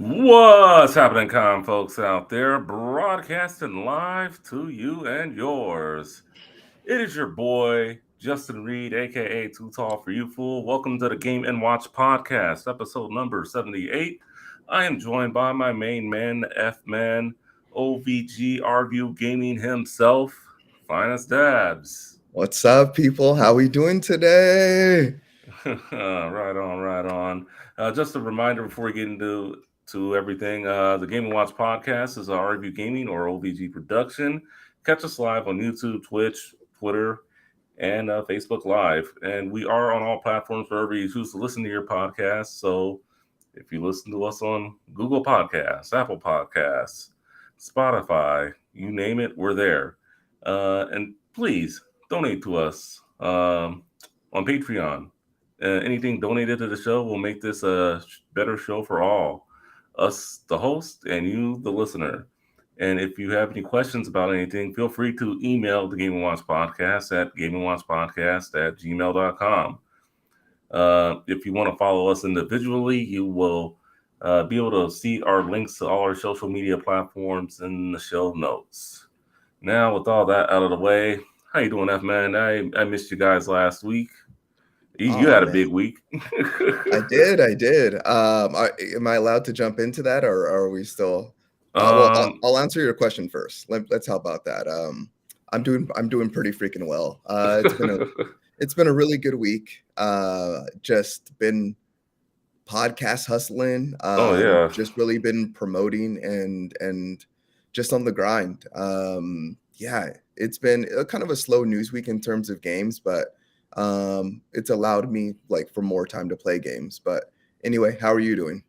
What's happening, folks out there? Broadcasting live to you and yours. It is your boy, Justin Reed, aka Too Tall for You Fool. Welcome to the Game and Watch Podcast, episode number 78. I am joined by my main man, the F Man, OVG Review Gaming himself, Finest Dabs. What's up, people? How we doing today? Right on, right on. Just a reminder before we get into everything, the Game and Watch podcast is our review gaming or OVG production. Catch us live on YouTube, Twitch, Twitter, and Facebook Live. And we are on all platforms wherever you choose to listen to your podcast. So if you listen to us on Google Podcasts, Apple Podcasts, Spotify, you name it, we're there. And please donate to us on Patreon. Anything donated to the show will make this a better show for all us, the host, and you, the listener. And if you have any questions about anything, feel free to email the Game and Watch Podcast at gameandwatchpodcast@gmail.com. If you want to follow us individually, you will be able to see our links to all our social media platforms in the show notes. Now, with all that out of the way, how you doing, F man? I missed you guys last week. You Oh had a man, big week. I did. Am I allowed to jump into that, or are we still? Well, I'll, um, I'll answer your question first. Let's how about that? I'm doing pretty freaking well. It's been a really good week. Just been podcast hustling. oh yeah. Just really been promoting and just on the grind. Yeah, it's been a kind of a slow news week in terms of games, but it's allowed me like for more time to play games. But anyway, how are you doing?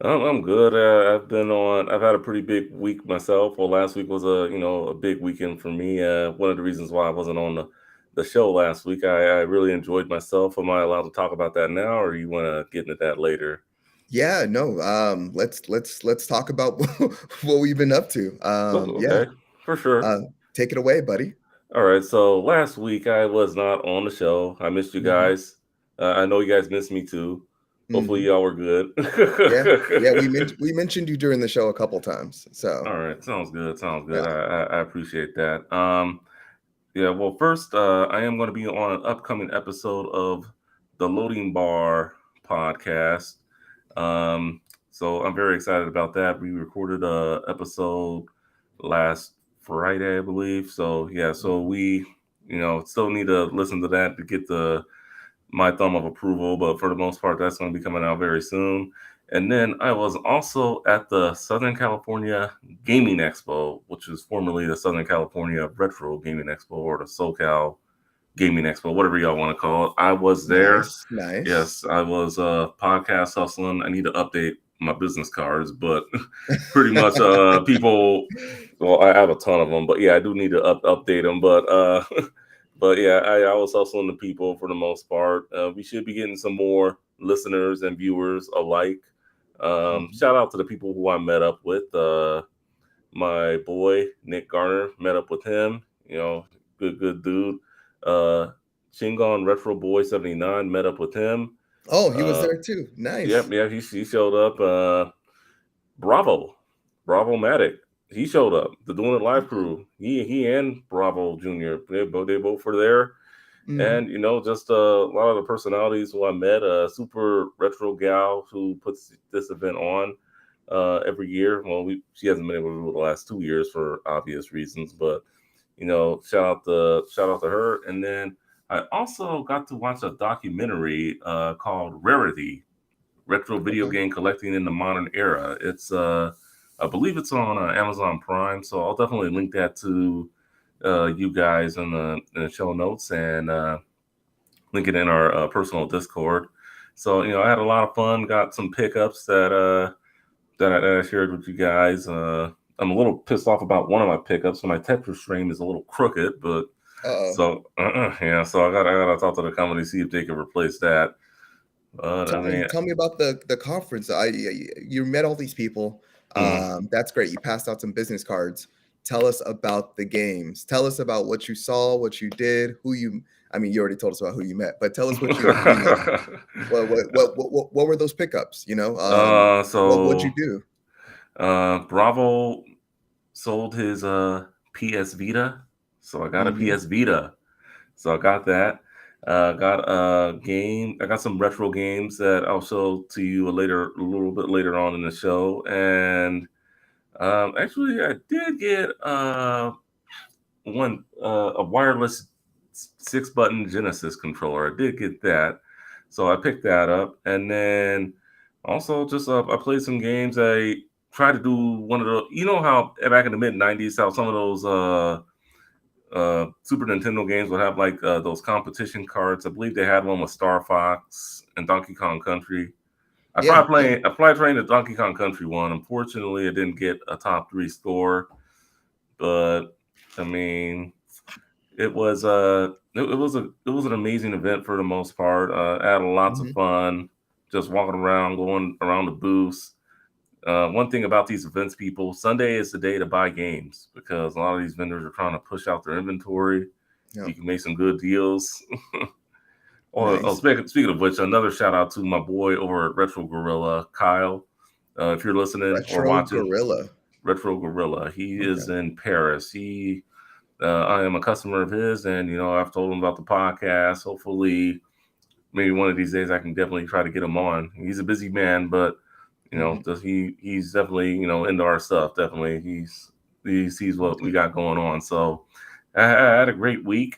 I'm good. I've been on. I've had a pretty big week myself. Well, last week was a big weekend for me. One of the reasons why I wasn't on the show last week, I really enjoyed myself. Am I allowed to talk about that now, or you want to get into that later? Yeah, no. Let's talk about what we've been up to. Oh, Yeah. okay, for sure. Uh, Take it away, buddy. All right. So last week I was not on the show. I missed you Hmm. guys. I know you guys missed me too. Hopefully Hmm. y'all were good. Yeah, yeah. We mentioned you during the show a couple times. So All right, sounds good. Sounds good. yeah. I appreciate that. Yeah. Well, first, I am going to be on an upcoming episode of the Loading Bar podcast. Um, so I'm very excited about that. We recorded a episode last Friday, I believe. So yeah. So we, still need to listen to that to get my thumb of approval, but for the most part, that's going to be coming out very soon. And then I was also at the Southern California Gaming Expo, which is formerly the Southern California Retro Gaming Expo or the SoCal Gaming Expo, whatever y'all want to call it. I was there. Nice, nice. Yes, I was podcast hustling. I need to update my business cards, but pretty much people. Well, I have a ton of them, but yeah, I do need to update them. But but yeah, I was hustling the people for the most part. We should be getting some more listeners and viewers alike. Mhm. Shout out to the people who I met up with. My boy Nick Garner, met up with him. Good dude. Uh, Shingon Retro Boy 79, met up with him. Oh, he was Uh, there too. yep, Nice. yeah, he showed up. Bravo, Bravo Matic. He showed up. The Doing It Live Okay. crew. He and Bravo Junior. They both were there. Mhm. And just a lot of the personalities who I met. A super retro gal who puts this event on every year. Well, she hasn't been able to do it the last 2 years for obvious reasons, but shout out to her. And then I also got to watch a documentary called Rarity: Retro Video Okay. Game Collecting in the Modern Era. It's I believe it's on Amazon Prime, so I'll definitely link that to you guys in the show notes and link it in our personal Discord. So I had a lot of fun. Got some pickups that I shared with you guys. I'm a little pissed off about one of my pickups. So my Tetris stream is a little crooked, but Uh-oh. so yeah. So I gotta talk to the company see if they can replace that. But I Tell me mean, tell me about the conference. You met all these people. mm, That's great. You passed out some business cards. Tell us about the games. Tell us about what you saw, what you did, who you. I mean, you already told us about who you met, but tell us what what were those pickups? What'd you So do? Bravo sold his PS Vita, so I got a Mm-hmm. PS Vita. So I got that. Got a game. I got some retro games that I'll show to you a little bit later on in the show. And actually, I did get a wireless 6-button Genesis controller. I did get that, so I picked that up. And then also just I played some games. I tried to do one of the, how back in the mid 90s, how some of those Super Nintendo games would have like those competition cards. I believe they had one with Star Fox and Donkey Kong Country. Yeah, yeah. I tried playing the Donkey Kong Country one. Unfortunately, I didn't get a top 3 score, but I mean, it was an amazing event for the most part. I had lots of Mm-hmm. fun just walking around, going around the booths. One thing about these events, people, Sunday is the day to buy games because a lot of these vendors are trying to push out their inventory. Yeah, You can make some good deals. nice. Speaking of which, another shout out to my boy over at Retro Gorilla, Kyle. If you're listening or Retro watching, Gorilla. Retro Gorilla, he Okay. is in Paris. I am a customer of his, and I've told him about the podcast. Hopefully, maybe one of these days I can definitely try to get him on. He's a busy man, but Mm-hmm. he's definitely into our stuff. Definitely, he sees what we got going on. So I had a great week.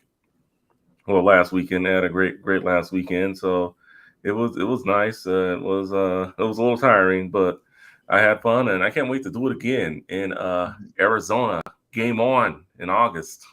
Well, last weekend I had a great last weekend. So it was nice. It was a little tiring, but I had fun, and I can't wait to do it again in Mm-hmm. Arizona. Game on in August.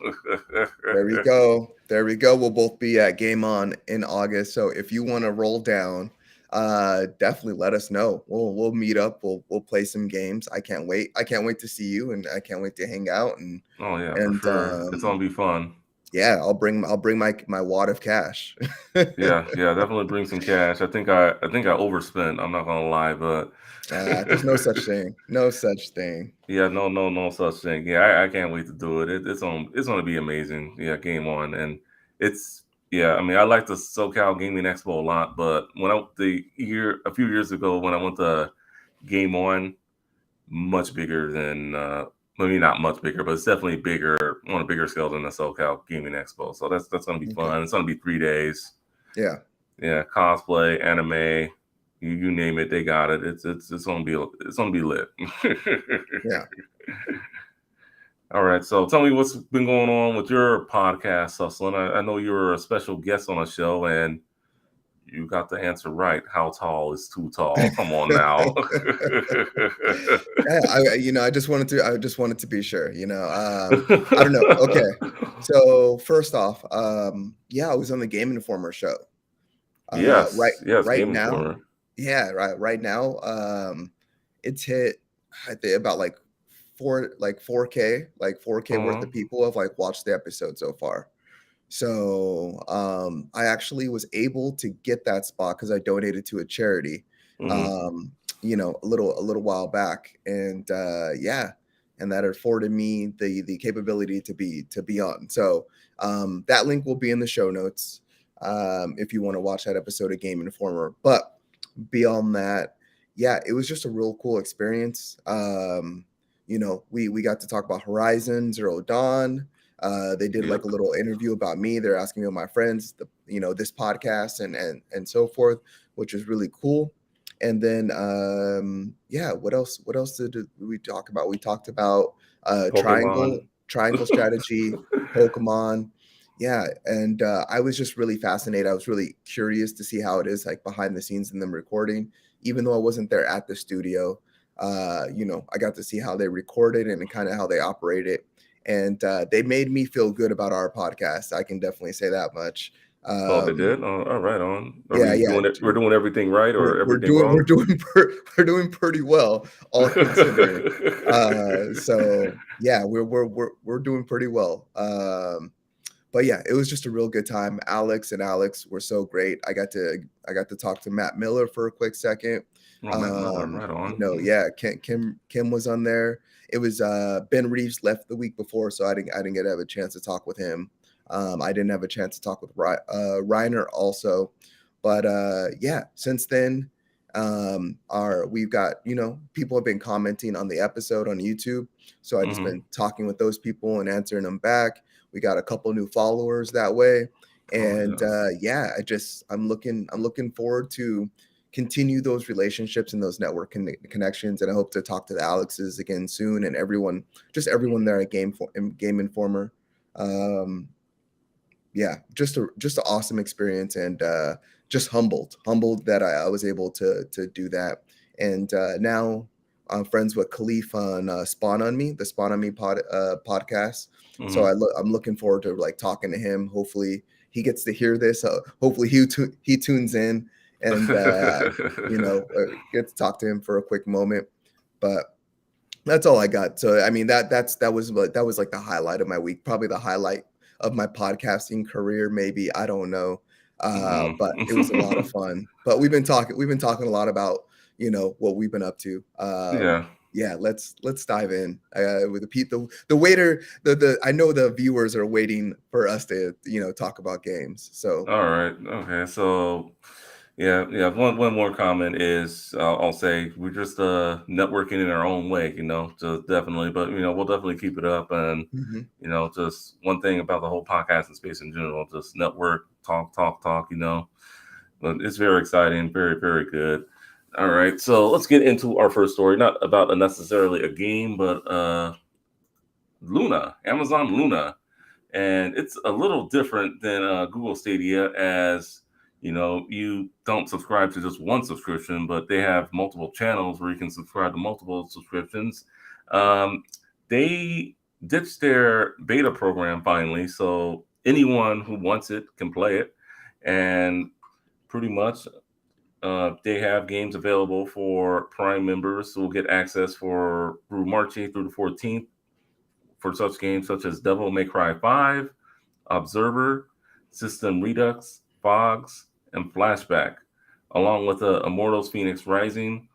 There we go. There we go. We'll both be at Game On in August. So if you want to roll down, definitely let us know. We'll meet up. We'll play some games. I can't wait. I can't wait to see you, and I can't wait to hang out. Oh yeah, for And sure. It's gonna be fun. yeah, I'll bring my wad of cash. Yeah, definitely bring some cash. I think I overspent. I'm not gonna lie, but There's no such thing. No such thing. yeah, no such thing. Yeah, I can't wait to do it. It's gonna be amazing. Yeah, game on, and it's yeah. I mean, I like the SoCal Gaming Expo a lot, but a few years ago when I went to Game On, much bigger than maybe not much bigger, but it's definitely bigger on a bigger scale than the SoCal Gaming Expo. So that's gonna be Okay. fun. It's gonna be 3 days. Yeah. Yeah, cosplay, anime, you name it, they got it. It's gonna be lit. Yeah. All right, so tell me what's been going on with your podcast, Hustling. I know you were a special guest on a show, and you got the answer right. How tall is too tall? Come on now. Yeah, I just wanted to be sure, I don't know. Okay. So first off, yeah, I was on the Game Informer show. Right yes, right Game now, Informer. yeah, right now, it's hit, I think, about like 4K worth of Oh, people have like watched the episode so far. So I actually was able to get that spot because I donated to a charity, mm-hmm. um, a little while back, and yeah, and that afforded me the capability to be on. So that link will be in the show notes if you want to watch that episode of Game Informer. But beyond that, yeah, it was just a real cool experience. We got to talk about Horizon Zero Dawn. They did like Yep. a little interview about me. They're asking me about my friends, this podcast and so forth, which is really cool. And then yeah, what else? What else did we talk about? We talked about Pokemon. triangle strategy, Pokemon. Yeah, and I was just really fascinated. I was really curious to see how it is like behind the scenes in them recording, even though I wasn't there at the studio. I got to see how they recorded and kind of how they operate it, and they made me feel good about our podcast. I can definitely say that much. Oh, they did. Oh, all right. On. Are Yeah, we yeah, doing it? We're doing everything right we're, or we're everything doing we're wrong? doing we're doing pretty well, all considering. So yeah, we're doing pretty well. But yeah, it was just a real good time. Alex and Alex were so great. I got to talk to Matt Miller for a quick second. Oh, Matt Miller, right on. Yeah, Kim was on there. It was Ben Reeves left the week before, so I didn't get to have a chance to talk with him. I didn't have a chance to talk with Reiner also, but yeah, since then, we've got, people have been commenting on the episode on YouTube, so I just Mm-hmm. been talking with those people and answering them back. We got a couple new followers that way, Oh and yes. yeah, I'm looking forward to continue those relationships and those network connections, and I hope to talk to the Alexes again soon and everyone there at Game Informer. Um, yeah, just an awesome experience, and just humbled that I was able to do that. And now I'm friends with Khalif on Spawn on Me, the Spawn on Me podcast. So Mm-hmm. I'm looking forward to like talking to him. Hopefully he gets to hear this. Hopefully he tunes in and get to talk to him for a quick moment. But that's all I got. So I mean that was like the highlight of my week, probably the highlight of my podcasting career, maybe. I don't know. But it was a lot of Mm. fun. But we've been talking a lot about, what we've been up to. Yeah. Yeah, let's dive in. With the waiter, the I know the viewers are waiting for us to, talk about games. So All right. Okay. So, yeah, yeah. One more comment is I'll say we're just networking in our own way, just definitely. But we'll definitely keep it up, and mhm. just one thing about the whole podcasting space in general, just network, talk, talk, talk. But it's very exciting, very, very good. All right. So let's get into our first story. Not about necessarily a game, but Luna, Amazon Luna, and it's a little different than Google Stadia, as you don't subscribe to just one subscription, but they have multiple channels where you can subscribe to multiple subscriptions. Um, they ditched their beta program finally, so anyone who wants it can play it, and pretty much they have games available for Prime members who will get access for through March 8th through the 14th for such games such as Devil May Cry 5, Observer, System Redux, Fogs, and Flashback, along with Immortals Phoenix Rising.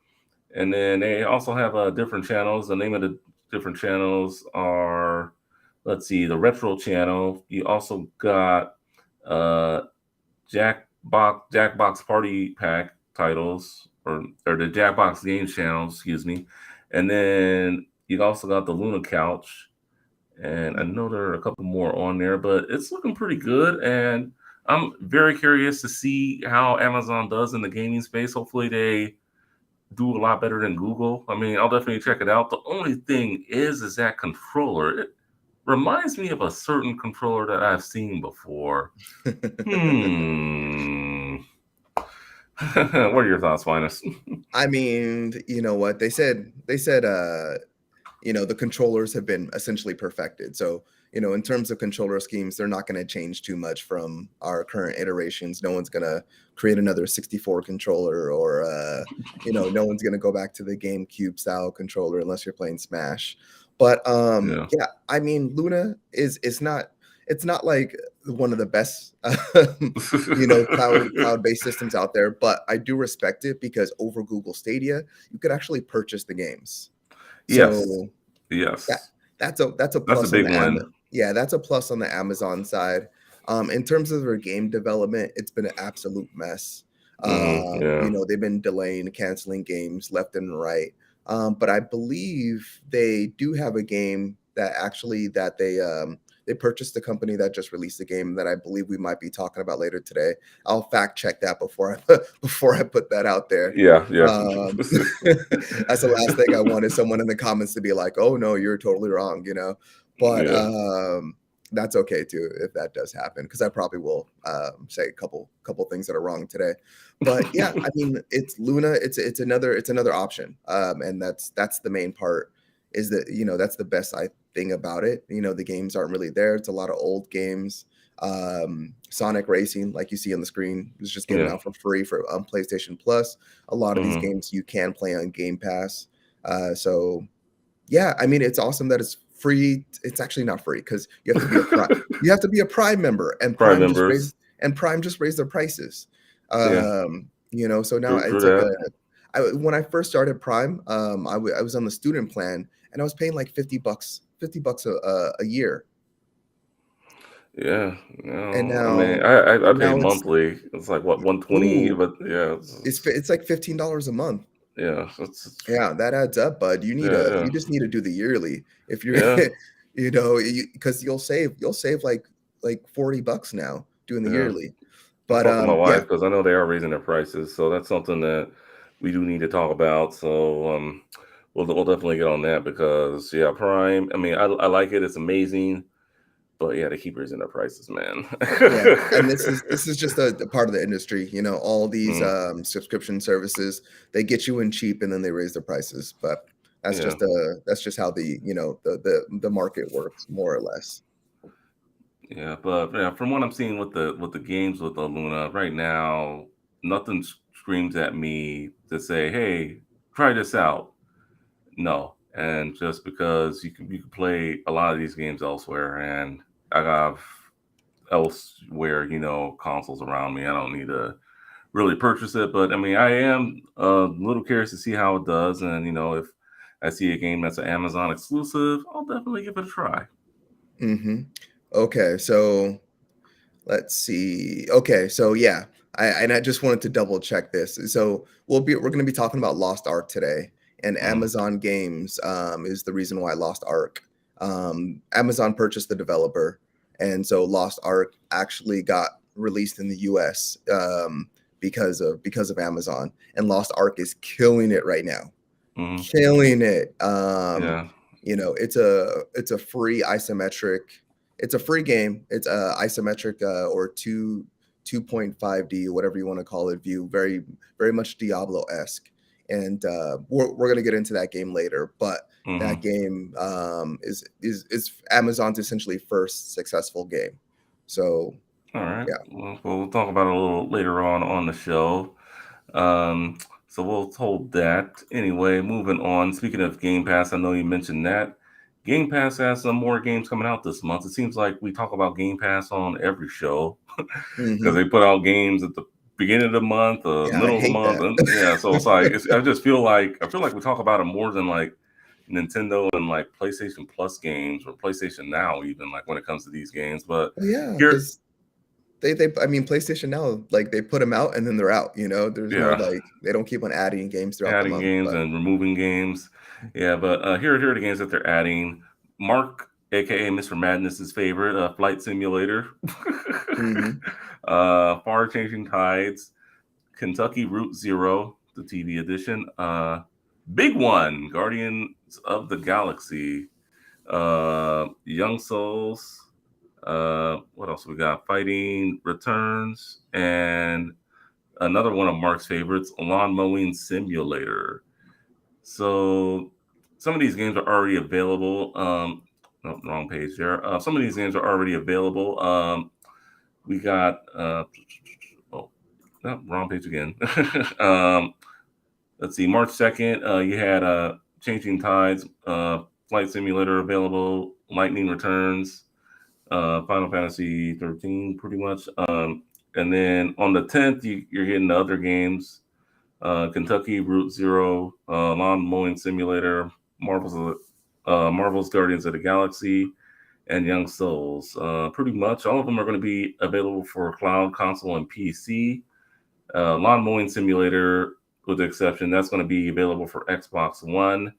And then they also have different channels. The name of the different channels are, let's see, the Retro channel. You also got uh, Jackbox Party Pack titles, or the Jackbox Games channel, excuse me. And then you also got the Luna Couch, and I know there are a couple more on there, but it's looking pretty good. And I'm very curious to see how Amazon does in the gaming space. Hopefully, they do a lot better than Google. I mean, I'll definitely check it out. The only thing is that controller. It reminds me of a certain controller that I've seen before. Hmm. What are your thoughts, Linus? I mean, you know what they said the controllers have been essentially perfected. So, in terms of controller schemes, they're not going to change too much from our current iterations. No one's going to create another 64 controller, or, no one's going to go back to the GameCube style controller unless you're playing Smash. But Yeah. yeah, I mean, Luna is not. It's not like one of the best, cloud-based systems out there. But I do respect it because over Google Stadia, you could actually purchase the games. Yes. So that Yes. that's a That's a plus on big the win. that's a plus on the Amazon side. In terms of their game development, it's been an absolute mess. Yeah. They've been delaying, canceling games left and right. But I believe they do have a game that they purchased a company that just released a game that I believe we might be talking about later today. I'll fact check that before I put that out there. Yeah. Yeah. That's the last thing I want is someone in the comments to be like, "Oh no, you're totally wrong," But Yeah. that's okay too if that does happen, because I probably will say a couple things that are wrong today. But yeah, I mean, it's Luna. It's another option, and that's the main part. Is that that's the best thing about it. The games aren't really there. It's a lot of old games. Sonic Racing, like you see on the screen, is just given Yeah. out for free for PlayStation Plus. A lot of these Hmm. games you can play on Game Pass. So yeah, I mean, it's awesome that it's free. It's actually not free because you have to be a Prime member, and Prime members. Prime just raised their prices. Yeah. So now True. True it's like that. when I first started Prime, I was on the student plan, and I was paying like $50, $50 a year. Yeah, And no, I mean, now I pay now it's monthly. It's like what 120, ooh, but yeah, it's like $15 a month. yeah, Yeah, that adds up, bud. yeah, yeah, You just need to do the yearly if you're yeah, you know, because you'll save like $40 now doing the yeah. yearly. I'll But talk to my yeah. wife because I know they are raising their prices, so that's something that we do need to talk about. So we'll definitely get on that because yeah, Prime. I mean, I like it. It's amazing, but yeah, they keep raising their prices, man. Yeah, and this is just a part of the industry, you know, all these Mm, subscription services, they get you in cheap and then they raise their prices. But yeah, that's just how the, you know, the market works more or less. yeah, but yeah, from what I'm seeing with the games with the Luna right now, nothing screams at me to say, "Hey, try this out." No, and just because you can play a lot of these games elsewhere, and I have elsewhere, consoles around me. I don't need to really purchase it, but I mean, I am a little curious to see how it does, and if I see a game that's an Amazon exclusive, I'll definitely give it a try. Hmm. Okay, so let's see. Okay, so yeah, I just wanted to double check this. So we're going to be talking about Lost Ark today, and Mm, Amazon Games is the reason why Lost Ark. Amazon purchased the developer, and so Lost Ark actually got released in the U.S. Because of Amazon, and Lost Ark is killing it right now, mm, killing it. yeah. You know, it's a free isometric. It's a free game. It's a isometric or 2.5D, whatever you want to call it, view. Very much Diablo esque, and we're gonna get into that game later. But that Hmm. game is Amazon's essentially first successful game. So All right. yeah. Well, we'll talk about it a little later on the show. Um, so we'll hold that. Anyway, moving on. Speaking of Game Pass, I know you mentioned that. Game Pass has some more games coming out this month. It seems like we talk about Game Pass on every show because Hmm. they put out games at the beginning of the month, Yeah, I middle of the hate month, that. and yeah. So it's like I feel like we talk about it more than like Nintendo and like PlayStation Plus games or PlayStation Now, even like when it comes to these games. But Well, yeah, here, because they I mean, PlayStation Now, like, they put them out and then they're out, you know? There's no, yeah. like they don't keep on adding games throughout the Adding month, games but and removing games. Yeah, but here are the games that they're adding. Mark, aka Mr. Madness's favorite, Flight Simulator, mhm, Far Changing Tides, Kentucky Route Zero, the TV edition, Big One, Guardians of the Galaxy, Young Souls. What else we got? Fighting Returns, and another one of Mark's favorites, Lawn Mowing Simulator. So some of these games are already available. No, wrong page there. Some of these games are already available. We got oh, no, wrong page again. um, let's see, March 2nd, you had Changing Tides, Flight Simulator available, Lightning Returns, Final Fantasy 13, pretty much. And then on the 10th, you're getting the other games, Kentucky Route Zero, Lawn Mowing Simulator, Marvel's Marvel's Guardians of the Galaxy, and Young Souls. Pretty much all of them are going to be available for cloud, console, and PC. Lawn Mowing Simulator, with the exception, that's going to be available for Xbox One.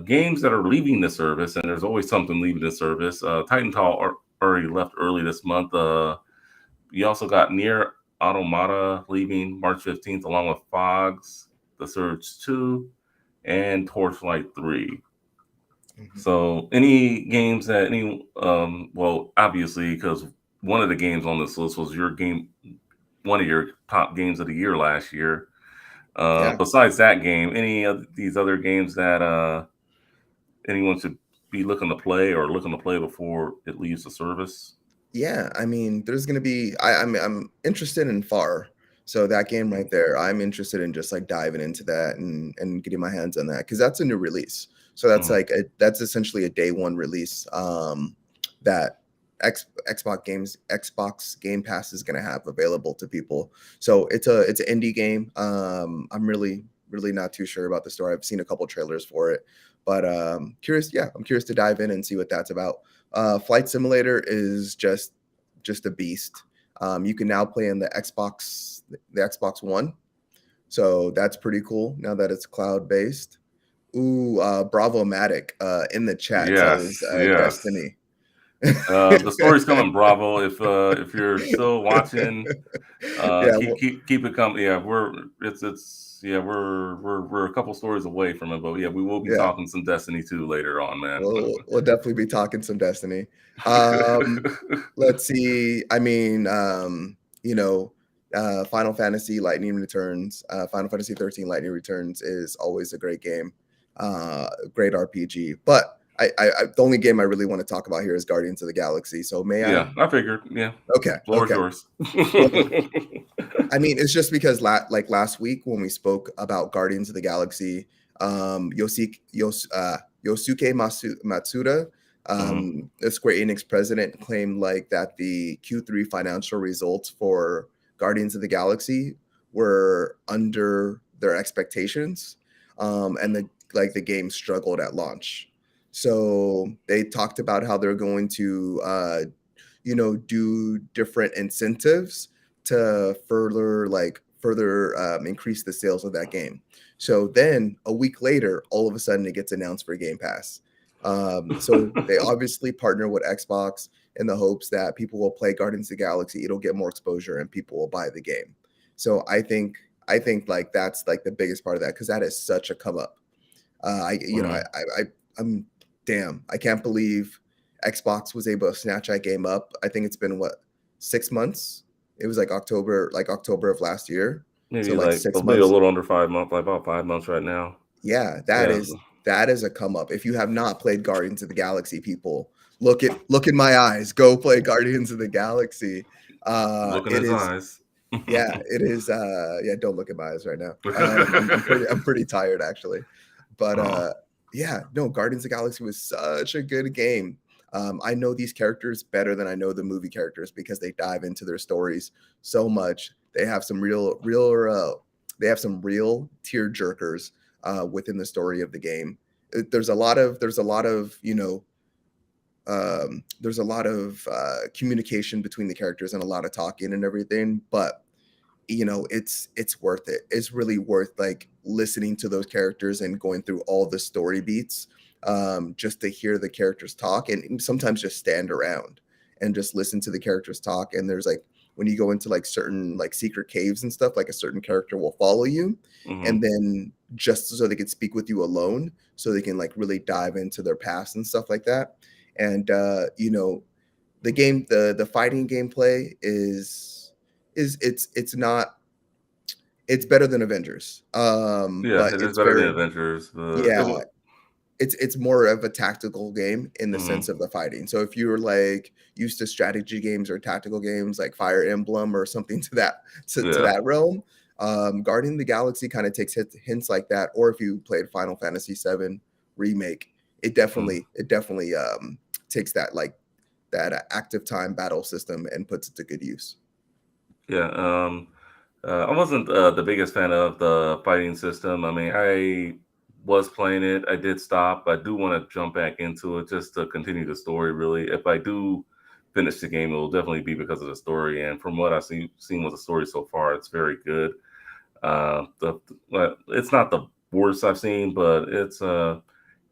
Games that are leaving the service, and there's always something leaving the service. Already left early this month. You also got Near Automata leaving March 15th, along with Fogs, The Surge 2, and Torchlight 3. mhm. So, any games that well, obviously, because one of the games on this list was one of your top games of the year last year. Yeah. Besides that game, any of these other games that anyone should be looking to play or looking to play before it leaves the service? Yeah, I mean, there's gonna be I'm interested in Far. So that game right there, I'm interested in just, like, diving into that and getting my hands on that because that's a new release. So that's Mhm. like that's essentially a day one release, that Xbox Game Pass is gonna have available to people. So it's an indie game. I'm really really not too sure about the story. I've seen a couple trailers for it, but curious. Yeah, I'm curious to dive in and see what that's about. Flight Simulator is just a beast. You can now play in the Xbox One, so that's pretty cool now that it's cloud based. Ooh, Bravo Matic in the chat says Yes, yes. Destiny. The story's coming, Bravo. If you're still watching, Yeah, keep it coming. Yeah, we're a couple stories away from it, but yeah, we will be yeah. talking some Destiny 2 later on, man. We'll definitely be talking some Destiny. Let's see. I mean, Final Fantasy Lightning Returns, Final Fantasy 13 Lightning Returns is always a great game, great RPG. But the only game I really want to talk about here is Guardians of the Galaxy. So may I? Yeah, I figured. Yeah, Okay, floor is okay. yours. Well, I mean, it's just because last week when we spoke about Guardians of the Galaxy, Yosuke Matsuda, the Square Enix president, claimed like that the Q3 financial results for Guardians of the Galaxy were under their expectations, and the game struggled at launch. So they talked about how they're going to do different incentives to further increase the sales of that game. So then a week later, all of a sudden it gets announced for Game Pass. So they obviously partner with Xbox in the hopes that people will play Guardians of the Galaxy, it'll get more exposure, and people will buy the game. So I think like that's like the biggest part of that, because that is such a come up. I'm damn, I can't believe Xbox was able to snatch that game up. I think it's been 6 months. It was like October of last year. So like 6 maybe a months. little under 5 months, like about 5 months right now. Yeah, Yeah. that is a come up. If you have not played Guardians of the Galaxy, people, look in my eyes. Go play Guardians of the Galaxy. Look in his eyes. Yeah, it is. Yeah, don't look at my eyes right now. I'm pretty tired actually, but yeah, no, Guardians of the Galaxy was such a good game. I know these characters better than I know the movie characters because they dive into their stories so much. They have some real tear jerkers within the story of the game. There's a lot of communication between the characters and a lot of talking and everything, but it's worth it. It's really worth like listening to those characters and going through all the story beats, just to hear the characters talk, and sometimes just stand around and just listen to the characters talk. And there's like, when you go into like certain like secret caves and stuff, like a certain character will follow you, and then just so they can speak with you alone, so they can like really dive into their past and stuff like that. And the game, the fighting gameplay it's better than Avengers. But it is it's better than very, Avengers. yeah, it's more of a tactical game in the sense of the fighting. So if you're like used to strategy games or tactical games like Fire Emblem or something to that realm, Guardian of the Galaxy kind of takes hints like that. Or if you played Final Fantasy VII Remake, it definitely takes that like that active time battle system and puts it to good use. Yeah, I wasn't the biggest fan of the fighting system. I mean, I was playing it. I did stop. I do want to jump back into it just to continue the story. Really, if I do finish the game, it will definitely be because of the story. And from what I've seen with the story so far, it's very good. It's not the worst I've seen, but it's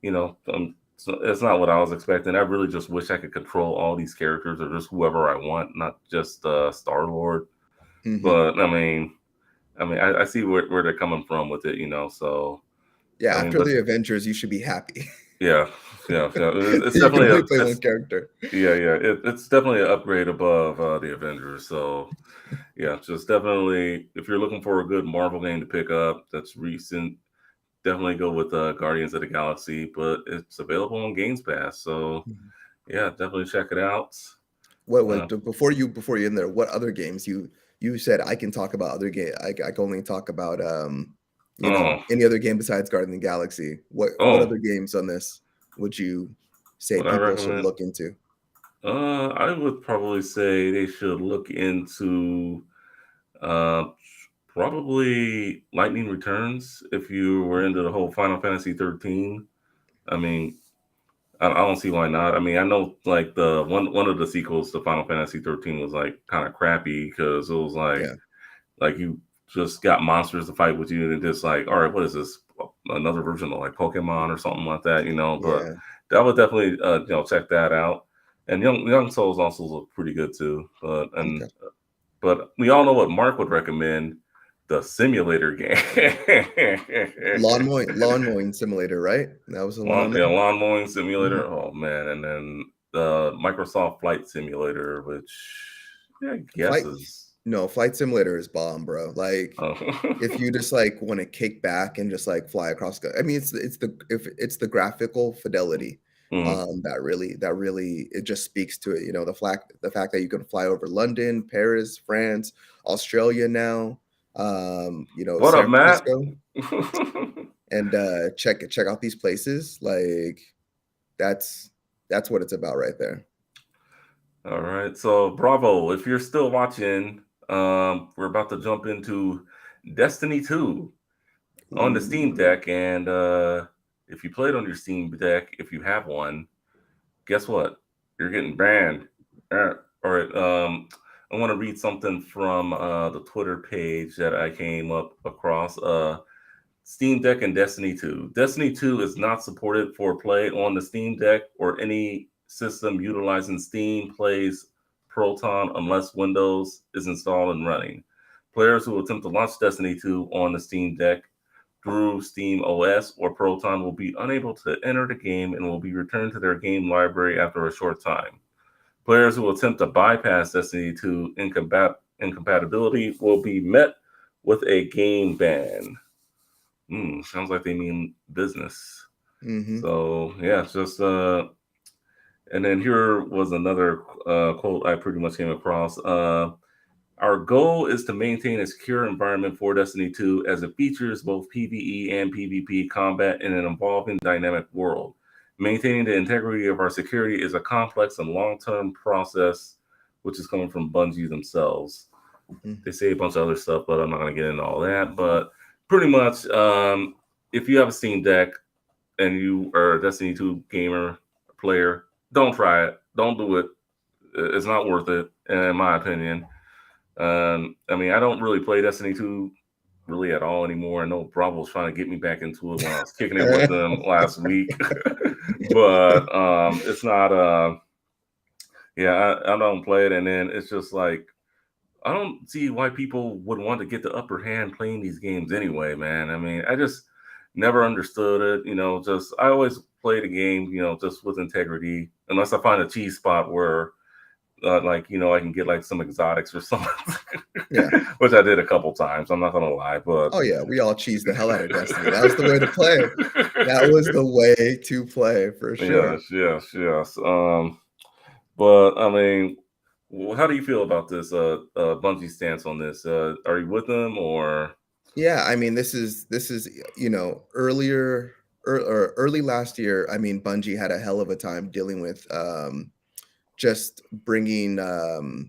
it's not what I was expecting. I really just wish I could control all these characters or just whoever I want, not just Star Lord. Mm-hmm. But I see where they're coming from with it, So yeah, after the Avengers, you should be happy. Yeah. It's definitely play one character. Yeah. It's definitely an upgrade above the Avengers. So yeah, just definitely if you're looking for a good Marvel game to pick up that's recent, definitely go with Guardians of the Galaxy. But it's available on Games Pass, so yeah, definitely check it out. Before you end there, what other games you said I can talk about other game? I can only talk about any other game besides Guardians of the Galaxy. What other games on this would you say people should look into? I would probably say they should look into Probably Lightning Returns if you were into the whole Final Fantasy 13. I mean, I don't see why not. I mean, I know like the one of the sequels to Final Fantasy 13 was like kind of crappy because it was Yeah, like you just got monsters to fight with you and just like, all right, what is this? Another version of like Pokemon or something like that, you know? But yeah. that would definitely check that out. And Young Souls also look pretty good too. Okay. But we all know what Mark would recommend, the simulator game. Lawn mowing simulator, right? That was the one on Yeah, there. lawn mowing simulator. Mhm. Oh man, and then the Microsoft Flight Simulator, which yeah, I guess Flight is no, Flight Simulator is bomb, bro. Like, oh. if you just, like, wanna kick back and just, like, fly across the I mean, it's the graphical fidelity, Mhm. that really it just speaks to it, the fact that you can fly over London, Paris, France, Australia now, What up, San Matt? Francisco, and, check out these places, like, that's that's what it's about right there. All right, so Bravo, if you're still watching, we're about to jump into Destiny 2 on the Steam Ooh. Deck, and if you played on your Steam Deck, if you have one, guess what? You're getting banned. All right. I want to read something from the Twitter page that I came up across. Steam Deck and Destiny 2. Destiny 2 is not supported for play on the Steam Deck or any system utilizing Steam Plays Proton unless Windows is installed and running. Players who attempt to launch Destiny 2 on the Steam Deck through Steam OS or Proton will be unable to enter the game and will be returned to their game library after a short time. Players who attempt to bypass Destiny 2 incompatibility will be met with a game ban. Sounds like they mean business. Mhm. So yeah, it's just and then here was another quote I pretty much came across. Our goal is to maintain a secure environment for Destiny 2 as it features both PvE and PvP combat in an evolving dynamic world. Maintaining the integrity of our security is a complex and long term process, which is coming from Bungie themselves. Mm. They say a bunch of other stuff, but I'm not going to get into all that. But pretty much, if you have a Steam Deck and you are a Destiny 2 gamer player, don't try it. Don't do it. It's not worth it, in my opinion. I mean, I don't really play Destiny 2 really at all anymore. I know Bravo was trying to get me back into it when I was kicking it with them last week, but it's not. Yeah, I don't play it, and then it's just like I don't see why people would want to get the upper hand playing these games anyway, man. I mean, I just never understood it. Just I always play the game, just with integrity, unless I find a cheese spot where I can get like some exotics or something, Yeah. which I did a couple times. I'm not gonna lie, but Oh, yeah, we all cheesed the hell out of Destiny. That was the way to play. That was the way to play for yes, sure. yes, yes. But I mean, how do you feel about this Bungie stance on this? Are you with them or? Yeah, I mean, this is, early last year, I mean, Bungie had a hell of a time dealing with, just bringing,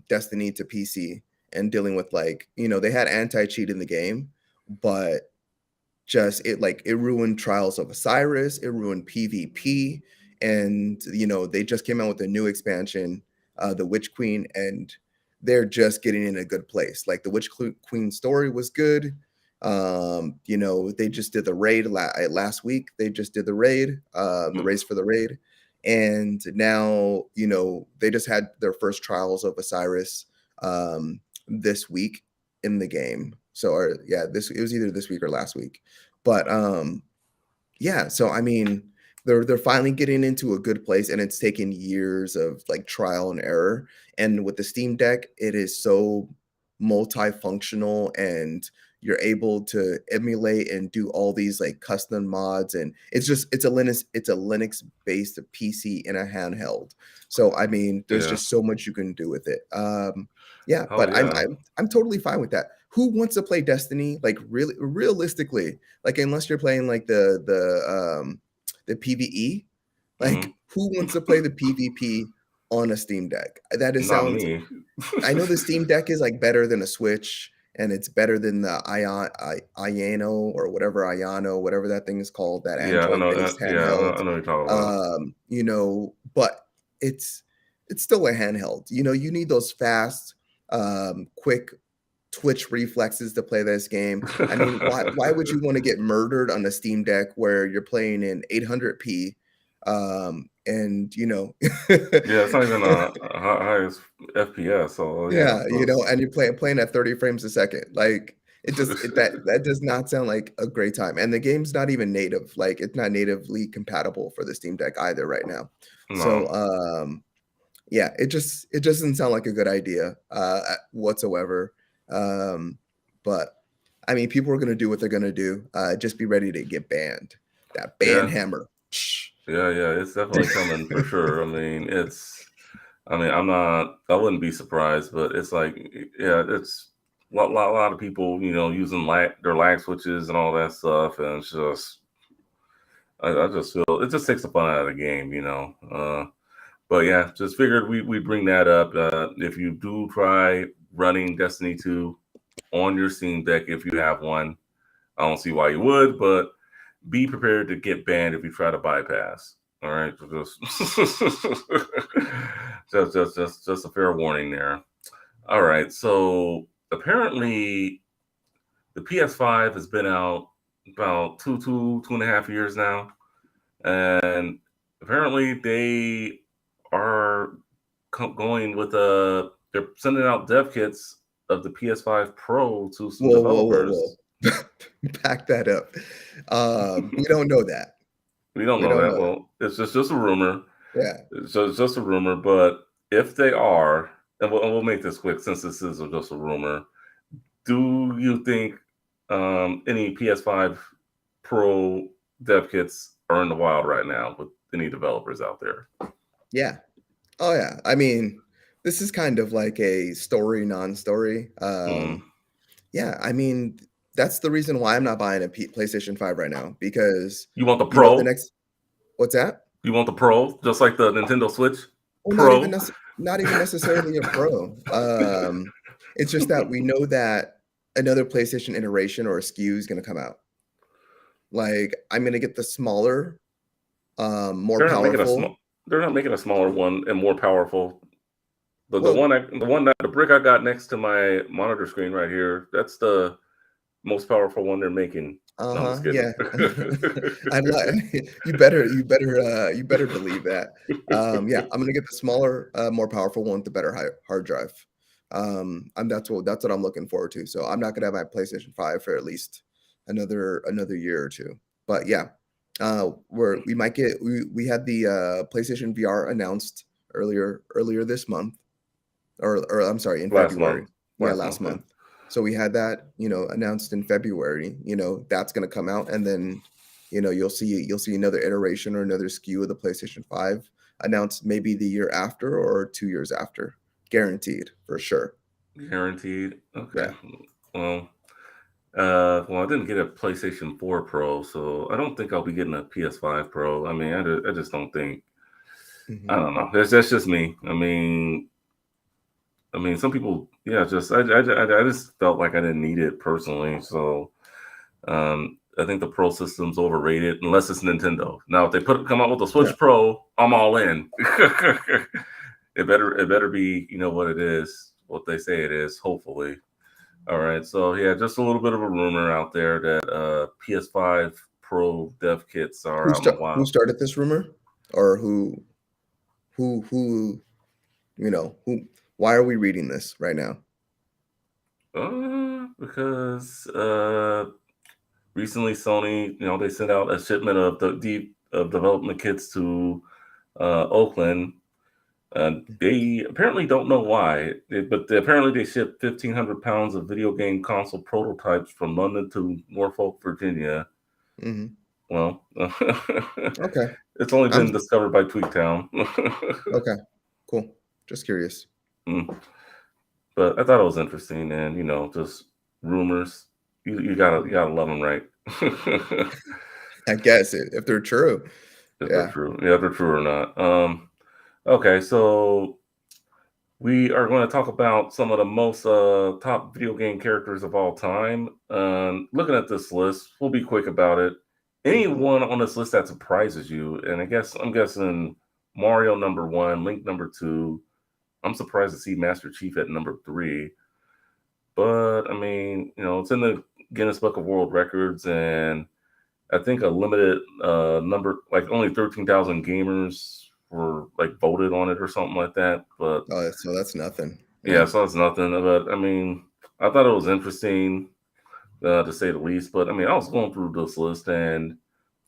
Destiny to PC and dealing with, like, they had anti-cheat in the game, but just it ruined Trials of Osiris, it ruined PvP, and, they just came out with a new expansion, The Witch Queen, and they're just getting in a good place. Like, the Queen story was good. They just did the raid last week. They just did the race for the raid, and now, they just had their first Trials of Osiris, this week in the game. So, or yeah, this it was either this week or last week. But yeah, so I mean, they're finally getting into a good place, and it's taken years of like trial and error. And with the Steam Deck, it is so multifunctional, and you're able to emulate and do all these like custom mods, and it's a Linux based PC in a handheld. So I mean, there's Yeah. just so much you can do with it. Yeah, Oh but I'm yeah. I'm I'm totally fine with that. Who wants to play Destiny? Like really, realistically, like unless you're playing like the PvE, Hmm. like who wants to play the PvP on a Steam Deck? That is Not sounds me. I know the Steam Deck is like better than a Switch and it's better than the Iano or whatever Iano, whatever that thing is called, that Yeah, I know. Android-based Yeah, handheld. I know what you're talking about. But it's it's still a handheld. You need those fast, quick twitch reflexes to play this game. I mean, why would you want to get murdered on a Steam Deck where you're playing in 800p? And Yeah, it's not even highest FPS. So yeah, yeah, and you're playing at 30 frames a second. Like that does not sound like a great time. And the game's not even native. Like it's not natively compatible for the Steam Deck either right now. So no. yeah, it just doesn't sound like a good idea whatsoever. But I mean, people are gonna do what they're gonna do. Just be ready to get banned. That ban Yeah, hammer. Psh. yeah, it's definitely coming for sure. I mean, I wouldn't be surprised, but it's like, yeah, it's a lot of people, using their lag switches and all that stuff, and it's just, I just feel it just takes the fun out of the game. But yeah, just figured we bring that up. If you do try running Destiny 2 on your Steam Deck, if you have one, I don't see why you would, but be prepared to get banned if you try to bypass. All right, so just a fair warning there. All right, so apparently the PS5 has been out about 2.5 years now, and apparently they are going with they're sending out dev kits of the PS5 Pro to some Whoa. developers. Back that up. We don't know that. We don't We know don't that. know that. Well, it's just a rumor. Yeah. It's just a rumor. But if they are, and we'll make this quick since this is just a rumor. Do you think any PS5 Pro dev kits are in the wild right now with any developers out there? Yeah. Oh yeah. I mean, this is kind of like a story non-story. Mm. Yeah, I mean, that's the reason why I'm not buying a PlayStation 5 right now because You want the the Pro? next what's that? You want the Pro, just like the Nintendo Switch Well, Pro? not even necessarily a Pro. It's just that we know that another PlayStation iteration or a SKU is gonna come out. Like, I'm gonna get the smaller, more They're not making a powerful. small. They're not making a smaller one and more powerful. Well, The brick I got next to my monitor screen right here. That's the most powerful one they're making. No, I'm just kidding. yeah. I'm not you better believe that. Yeah, I'm gonna get the smaller, more powerful one with the better hard drive. And that's what I'm looking forward to. So I'm not gonna have my PlayStation 5 for at least another year or two. But yeah, we might get we had the PlayStation VR announced earlier this month, or I'm sorry, in Last February. month. Yeah, Last last month. Yeah. month. So we had that, announced in February. That's going to come out, and then, you'll see another iteration or another SKU of the PlayStation 5 announced maybe the year after or 2 years after, guaranteed for sure. Guaranteed. Okay. Yeah. Well, I didn't get a PlayStation 4 Pro, so I don't think I'll be getting a PS5 Pro. I mean, I just don't think. I Hmm. don't know. That's just me. I mean, some people, yeah, I just felt like I didn't need it personally. So, I think the Pro system's overrated unless it's Nintendo. Now, if they come out with a Yeah. Switch Pro, I'm all in. It better be, what it is, what they say it is. Hopefully. All right. So yeah, just a little bit of a rumor out there that PS5 Pro dev kits are out in the Who wild. started this rumor, or who who? Why are we reading this right now? Because recently Sony, they sent out a shipment of of development kits to Oakland. They apparently don't know why, but apparently they shipped 1,500 pounds of video game console prototypes from London to Norfolk, Virginia. Hmm. Well, Okay. it's only I'm been discovered by Tweaktown. okay. Cool. Just curious. Mm. But I thought it was interesting, and just rumors. You gotta love them, right? I guess if they're true. If they're Yeah. true, yeah, if they're true or not. Okay, so We are going to talk about some of the most top video game characters of all time. Looking at this list, we'll be quick about it. Mhm. Anyone on this list that surprises you, and I'm guessing Mario number one, Link number two. I'm surprised to see Master Chief at number three, but I mean, it's in the Guinness Book of World Records, and I think a limited number, like only 13,000 gamers were like voted on it or something like that. But Oh, so that's nothing. yeah, Yeah. so it's nothing. But I mean, I thought it was interesting to say the least. But I mean, I was going through this list and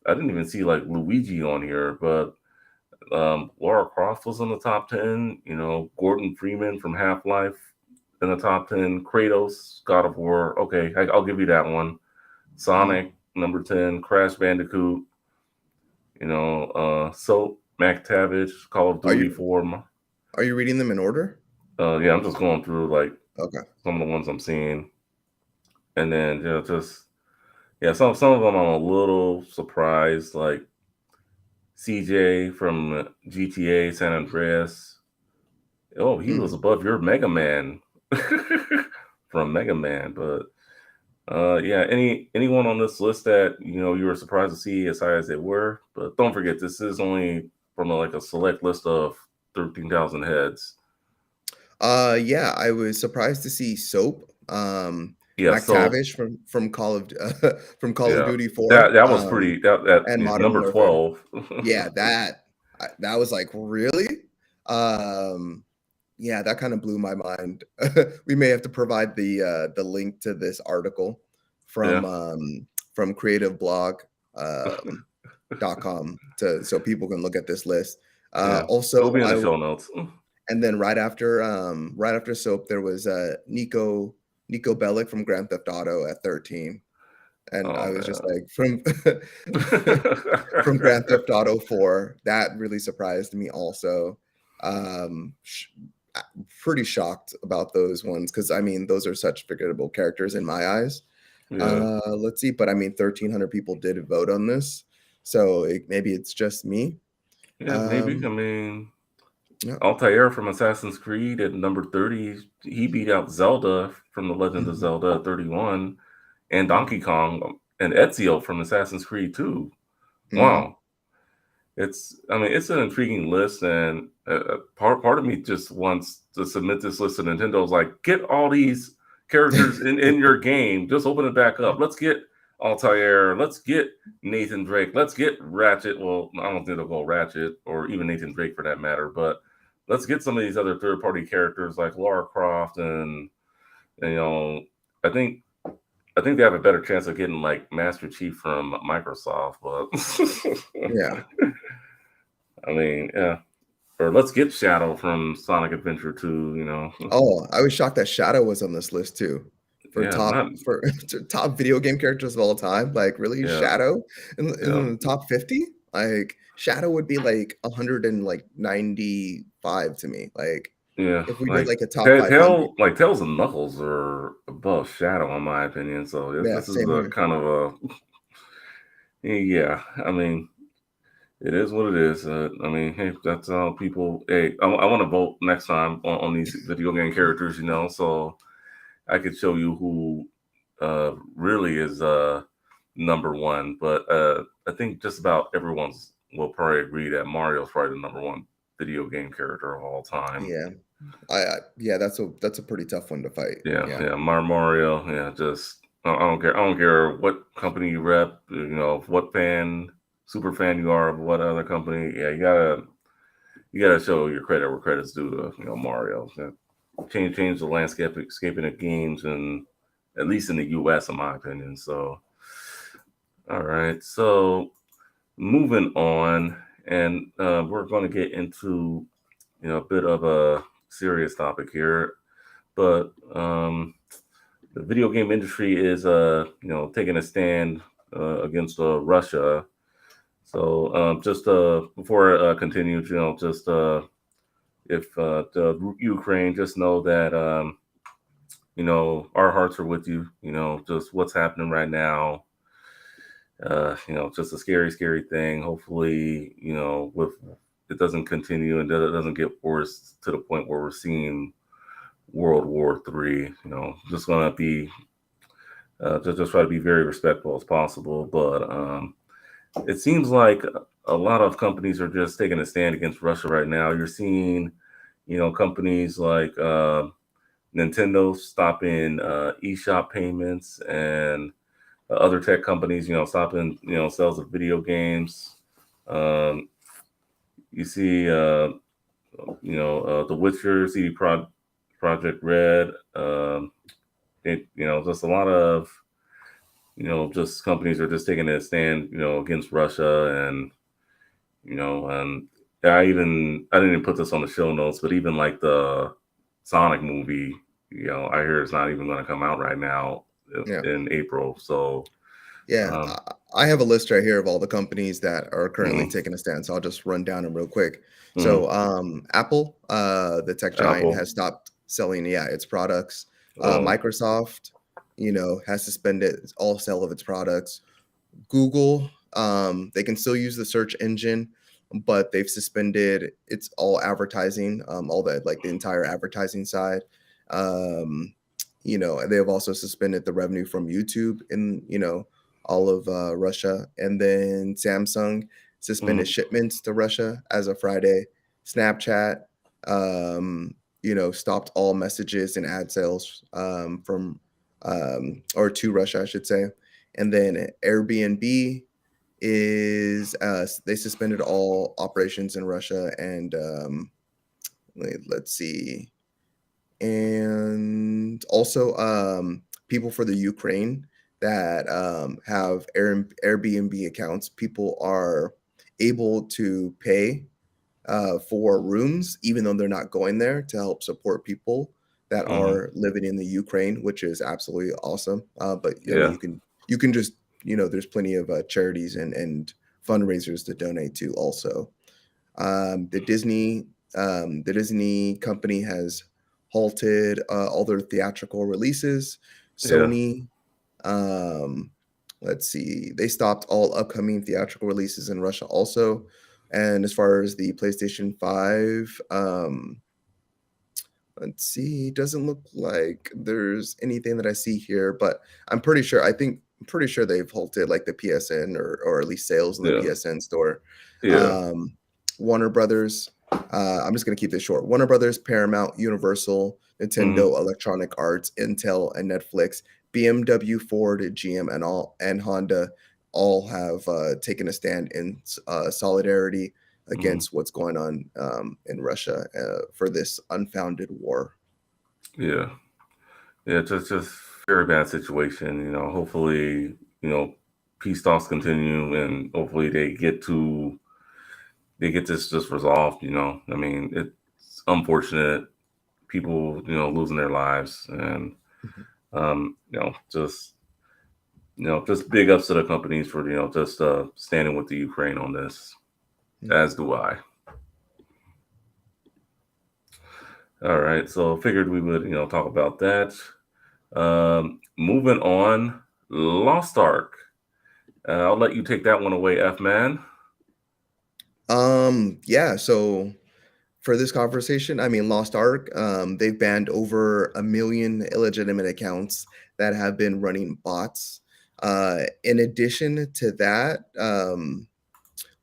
I didn't even see like Luigi on here, but Lara Croft was in the top 10. Gordon Freeman from Half Life in the top 10. Kratos, God of War. Okay, I'll give you that one. Mhm. Sonic, number 10. Crash Bandicoot, Soap, MacTavish, Call of Are Duty you 4. are you reading them in order? Yeah, I'm just going through like Okay. some of the ones I'm seeing. And then, just, yeah, some of them I'm a little surprised, like CJ from GTA San Andreas. Oh, he was Mm. above your Mega Man from Mega Man. But yeah, anyone on this list that you were surprised to see as high as they were. But don't forget, this is only from like a select list of 13,000 heads. Yeah, I was surprised to see Soap, Yeah, so MacTavish from Call of from Call of yeah, Duty that 4, that was pretty. That and Modern number Warfare. 12. Yeah, that was like, "Really?" Um, yeah, that kinda blew my mind. We may have to provide the link to this article Yeah, from creativeblog, um, .com so people can look at this list. yeah, Also, it'll be in the I show notes. and then right after Soap, there was, Nico Bellic from Grand Theft Auto at 13, and I Oh was just man. like, from Grand Theft Auto 4, that really surprised me also. Sh Pretty shocked about those ones because I mean, those are such forgettable characters in my eyes. Yeah, Let's see, but I mean, 1,300 people did vote on this, so maybe it's just me. yeah, maybe. I Um, mean, yeah. Altair from Assassin's Creed at number 30. He beat out Zelda from The Legend of Mhm, Zelda at 31, and mhm, Donkey Kong and Ezio from Assassin's Creed 2. mhm. Wow. I mean, it's an intriguing list, and part of me just wants to submit this list to Nintendo's like, get all these characters in your game, just open it back up. Let's get Altair, let's get Nathan Drake, let's get Ratchet. Well, I don't think they'll go Ratchet or even Nathan Drake for that matter, but let's get some of these other third party characters like Lara Croft and I think I think they have a better chance of getting like Master Chief from Microsoft, but Yeah. I mean, yeah. Or let's get Shadow from Sonic Adventure 2, Oh, I was shocked that Shadow was on this list too, for Yeah, not for top video game characters of all time. Like, really, yeah, Shadow yeah, in the top 50? Like, Shadow would be like 195 to me. Like, yeah. if we did Like like a top 500. Tails and Knuckles are above Shadow in my opinion. So Yeah, this is same a here. kind of a yeah. I mean, it is what it is. I mean, hey, that's how people. Hey, I want to vote next time on these video game characters. So I could show you who really is number one. But I think just about everyone's will probably agree that Mario's probably the number one video game character of all time. Yeah. Yeah, that's a pretty tough one to fight. Yeah, Yeah. yeah, Mario. Yeah, just I don't care. I don't care what company you rep. What super fan you are of what other company. Yeah, you gotta show your credit where credit's due to Mario. Yeah. Change the escaping of games, and at least in the U.S. in my opinion. So all right, so moving on, and we're going to get into a bit of a serious topic here, but the video game industry is taking a stand against Russia. So just before I continue, just if the Ukraine, just know that our hearts are with you. Just what's happening right now. Just a scary, scary thing. Hopefully, with it doesn't continue and that it doesn't get worse to the point where we're seeing World War III. Just gonna be just try to be very respectful as possible. But it seems like a lot of companies are just taking a stand against Russia right now. You're seeing, companies like Nintendo stopping eShop payments and other tech companies, stopping, sales of video games. Um, you see, The Witcher, Project Red. Just a lot of, just companies are just taking a stand, against Russia, and and I didn't even put this on the show notes, but even like the Sonic movie, I hear it's not even going to come out right now Yeah. in April. So Yeah, um, I have a list right here of all the companies that are currently mm, taking a stand, so I'll just run down them real quick. mm, So, Apple, the tech giant, Apple, has stopped selling, its products. oh, Microsoft, has suspended all sale of its products. Google, they can still use the search engine, but they've suspended its all advertising, all that like the entire advertising side. Um, they have also suspended the revenue from YouTube in all of Russia, and then Samsung suspended mm, shipments to Russia as of Friday. Snapchat, stopped all messages and ad sales from or to Russia, I should say. And then Airbnb they suspended all operations in Russia, and let's see, and also people for the Ukraine that have Airbnb accounts. People are able to pay for rooms, even though they're not going there, to help support people that mm, are living in the Ukraine, which is absolutely awesome. But I mean, yeah, you can just there's plenty of charities and fundraisers to donate to also. Um, the Disney the Disney company has halted all their theatrical releases. yeah, Sony, um, let's see, they stopped all upcoming theatrical releases in Russia also. And as far as the PlayStation 5, let's see, doesn't look like there's anything that I see here, but I'm pretty sure they've halted like the PSN or at least sales in the yeah, PSN store. yeah, Um, Warner Brothers, I'm just gonna keep this short. Warner Brothers, Paramount, Universal, mm, Nintendo, Electronic Arts, Intel, and Netflix, BMW, Ford, GM, and Honda all have taken a stand in solidarity mm, against what's going on in Russia for this unfounded war. yeah, yeah. Just very bad situation. Hopefully, peace talks continue, and hopefully they get this just resolved. I mean, it's unfortunate people, losing their lives, and Mhm. just big ups to the companies for just standing with the Ukraine on this. Mm. As do I. All right, so figured we would talk about that. Moving on, Lost Ark. I'll let you take that one away, F man. Yeah, so for this conversation, I mean, Lost Ark, they've banned over a million illegitimate accounts that have been running bots. In addition to that,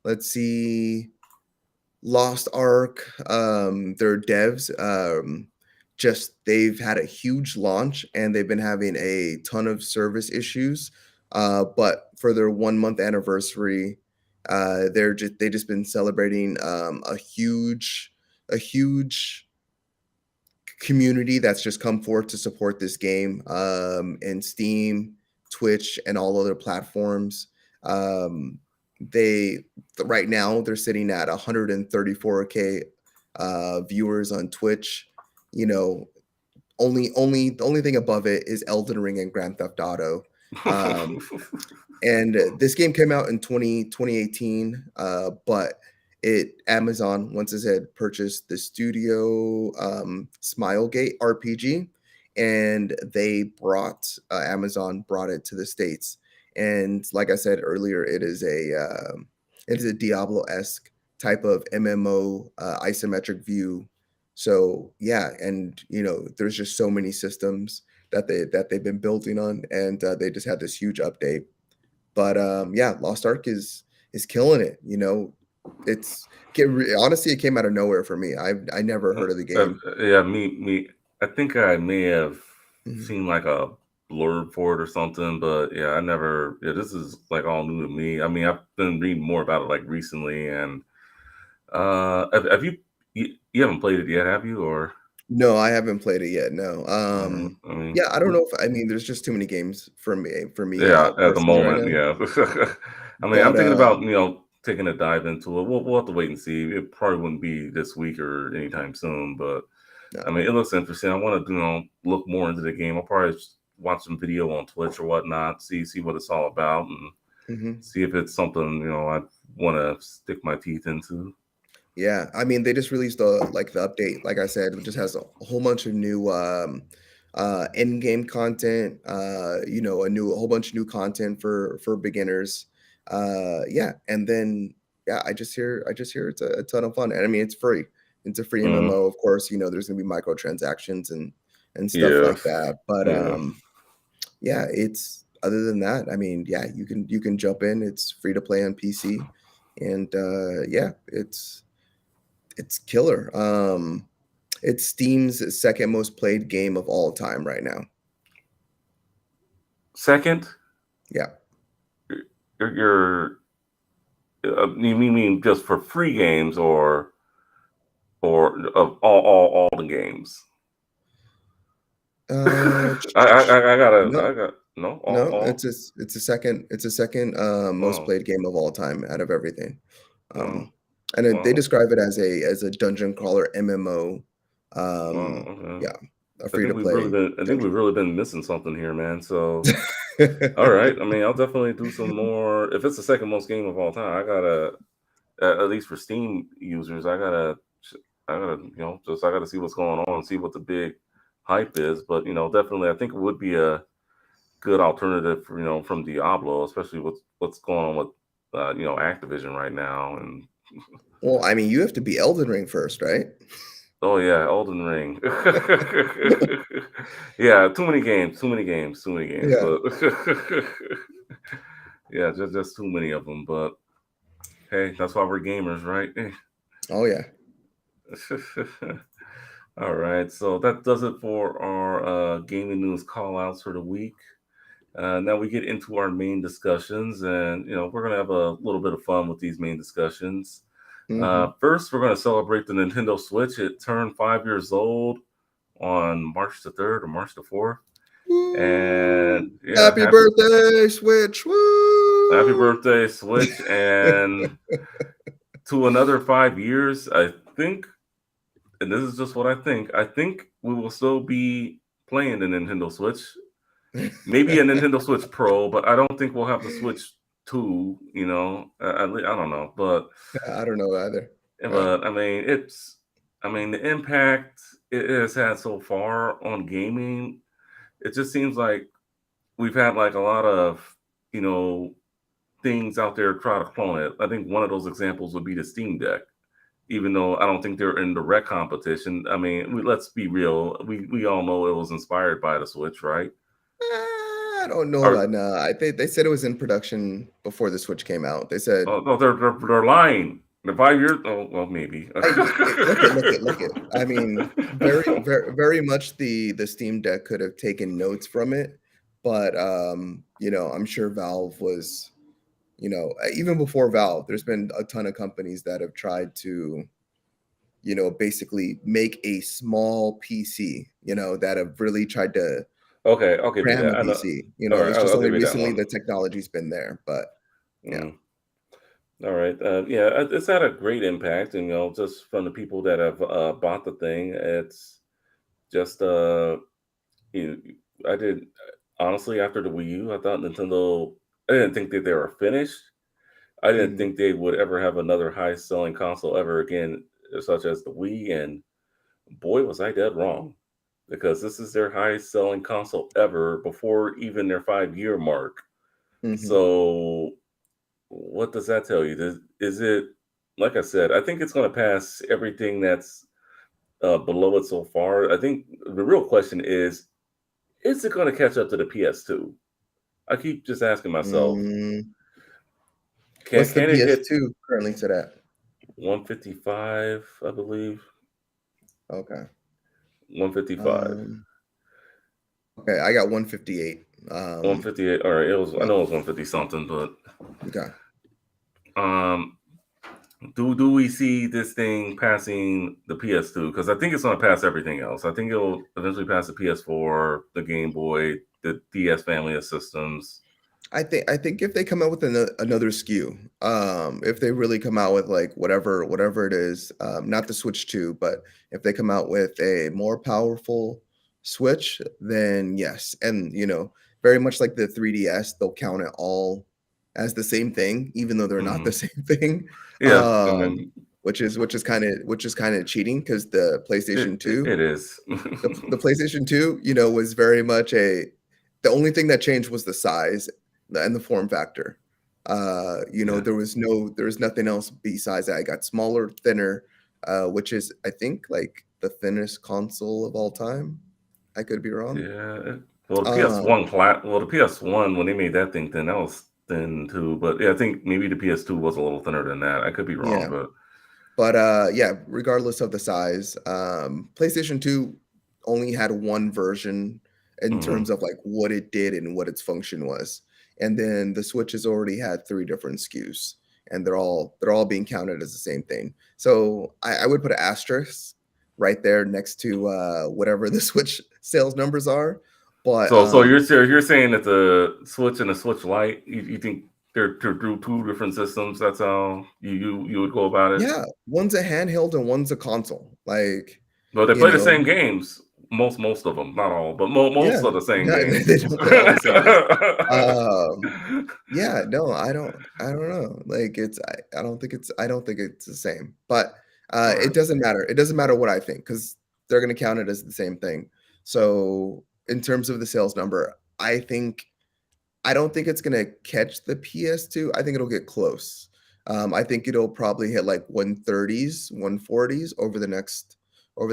let's see, Lost Ark, their devs, just they've had a huge launch and they've been having a ton of service issues. But for their 1 month anniversary, they just been celebrating a huge community that's just come forth to support this game in Steam, Twitch, and all other platforms. Um, they right now they're sitting at 134K viewers on Twitch. You know, the only thing above it is Elden Ring and Grand Theft Auto. Um, and this game came out in 2018, but Amazon, once it had purchased the studio Smilegate RPG, and Amazon brought it to the States. And like I said earlier, it is a Diablo-esque type of MMO isometric view. So yeah, and there's just so many systems that they've been building on, and they just had this huge update. But yeah, Lost Ark is killing it. Honestly, it came out of nowhere for me. I never heard of the game. Yeah, me. I think I may have Mhm. seen like a blurb for it or something, but yeah, I never. Yeah, this is like all new to me. I mean, I've been reading more about it like recently, and have you haven't played it yet, have you? Or No, I haven't played it yet. No. I mean, Yeah, I don't know if I mean there's just too many games for me yeah, at the personally right moment, now. yeah. I mean, I'm But thinking about taking a dive into it. We'll have to wait and see. It probably wouldn't be this week or anytime soon, but no. I mean, it looks interesting. I want to look more into the game. I'll probably just watch some video on Twitch or whatnot, see what it's all about, and Mhm. see if it's something I want to stick my teeth into. Yeah, I mean, they just released the update. Like I said, it just has a whole bunch of new in-game content. A whole bunch of new content for beginners. Yeah, and then yeah, I just hear it's a ton of fun. And I mean, it's free. It's a free Mm, MMO, of course. There's gonna be microtransactions and stuff like yes, that. But yeah. yeah, it's other than that, I mean, yeah, you can jump in. It's free to play on PC, and yeah, it's killer. It's Steam's second most played game of all time right now. Second, Yeah. you're you mean just for free games or of all the games? Uh, no, I got no no, all. it's a second most Oh, played game of all time out of everything. oh, Um, and then they well, describe it as a dungeon crawler MMO. okay. Yeah, a free to play I think we've dungeon. really been missing something here, man. So, all right. I mean, I'll definitely do some more. If it's the second most game of all time, I gotta at least for Steam users, I gotta see what's going on, see what the big hype is. But definitely, I think it would be a good alternative for from Diablo, especially with what's going on with Activision right now. And Well, I mean, you have to be Elden Ring first, right? oh yeah, Elden Ring. Yeah, too many games, too many games. Yeah. But yeah, just too many of them. But hey, that's why we're gamers, right? Oh yeah. All right, so that does it for our gaming news call outs for the week. Now we get into our main discussions, and we're gonna have a little bit of fun with these main discussions. Hmm. First, we're gonna celebrate the Nintendo Switch. It turned 5 years old on March the 3rd or March the 4th, and Woo! yeah, Happy birthday, Switch! happy Woo! birthday, Switch, and to another 5 years. I think, and this is just what I think. I think we will still be playing the Nintendo Switch. Maybe a Nintendo Switch Pro, but I don't think we'll have the Switch 2. I don't know, but I don't know either. Yeah. I mean, the impact it has had so far on gaming. It just seems like we've had like a lot of you know things out there try to clone it. I think one of those examples would be the Steam Deck. Even though I don't think they're in direct competition. I mean, let's be real. We all know it was inspired by the Switch, right? I don't know Or about no. I think they said it was in production before the Switch came out. They said, oh no, they're lying. The 5 years. Oh well, maybe. look it. I mean, very much the Steam Deck could have taken notes from it, but I'm sure Valve was, even before Valve, there's been a ton of companies that have tried to, basically make a small PC, that have really tried to Okay, I'll give you cram that. a I know. PC. All right, It's just I'll only give you that recently one. the technology's been there, but yeah. Mm. All right. Yeah, it's had a great impact, and just from the people that have bought the thing, it's just you, I did honestly after the Wii U, I thought Nintendo. I didn't think that they were finished. I didn't Mhm. think they would ever have another high selling console ever again, such as the Wii. And boy, was I dead wrong because this is their highest selling console ever before even their 5 year mark. Mhm. So, what does that tell you? Is it like I said, I think it's going to pass everything that's below it so far. I think the real question is it going to catch up to the PS2? I keep just asking myself, Mm, can what's the can it hit PS2 currently set at? 155? I believe Okay. 155. Um, okay, I got 158. 158. All right, I Yeah. know it was 150 something, but Okay. um do we see this thing passing the PS2? Because I think it's going to pass everything else. I think it'll eventually pass the PS4, the Game Boy, the DS family of systems. I think if they come out with another SKU, if they really come out with like whatever it is, not the Switch 2, but if they come out with a more powerful Switch, then yes. And very much like the 3DS, they'll count it all as the same thing, even though they're not the Hmm. same thing. Yeah, I Um, mean, which is kind of cheating because the PlayStation 2 it is. the PlayStation 2, was very much the only thing that changed was the size and the form factor. Yeah, There was nothing else besides that. It got smaller, thinner, which is I think like the thinnest console of all time. I could be wrong. yeah. Well, the PS1 Um, well, the PS1 when they made that thing thin, that was thin too. But yeah, I think maybe the PS2 was a little thinner than that. I could be wrong, yeah. but But yeah, regardless of the size, PlayStation 2 only had one version in terms mhm. of like what it did and what its function was. And then the Switch has already had three different SKUs, and they're all being counted as the same thing. So I would put an asterisk right there next to whatever the Switch sales numbers are. But So you're saying that the Switch and the Switch Lite, you think they're through two different systems? That's how you would go about it. yeah, one's a handheld and one's a console. Like, But they you play the know, same games. Most of them, not all, but yeah, most of the same yeah, games. they don't play all the same games. Um, yeah, no, I don't know. Like I don't think it's the same. But All it right. doesn't matter. It doesn't matter what I think because they're gonna count it as the same thing. So in terms of the sales number, I don't think it's gonna catch the PS2. I think it'll get close. I think it'll probably hit like 130s, 140s over the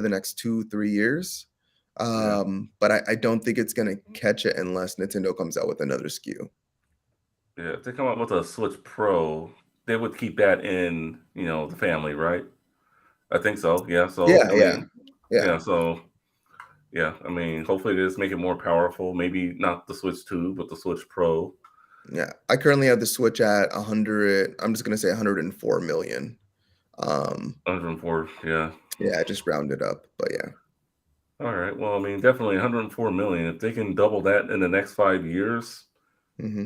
next 2, 3 years. Yeah. But I don't think it's gonna catch it unless Nintendo comes out with another SKU. Yeah. If they come up with a Switch Pro, they would keep that in, the family, right? I think so. Yeah. So Yeah, I yeah, mean, yeah, yeah. So yeah. I mean, hopefully they just make it more powerful. Maybe not the Switch 2, but the Switch Pro. yeah. I currently have the Switch at 100. I'm just gonna say 104 million. Um, 104. Yeah. yeah, I just rounded up, but yeah. All right. Well, I mean, definitely 104 million. If they can double that in the next 5 years, Hmm.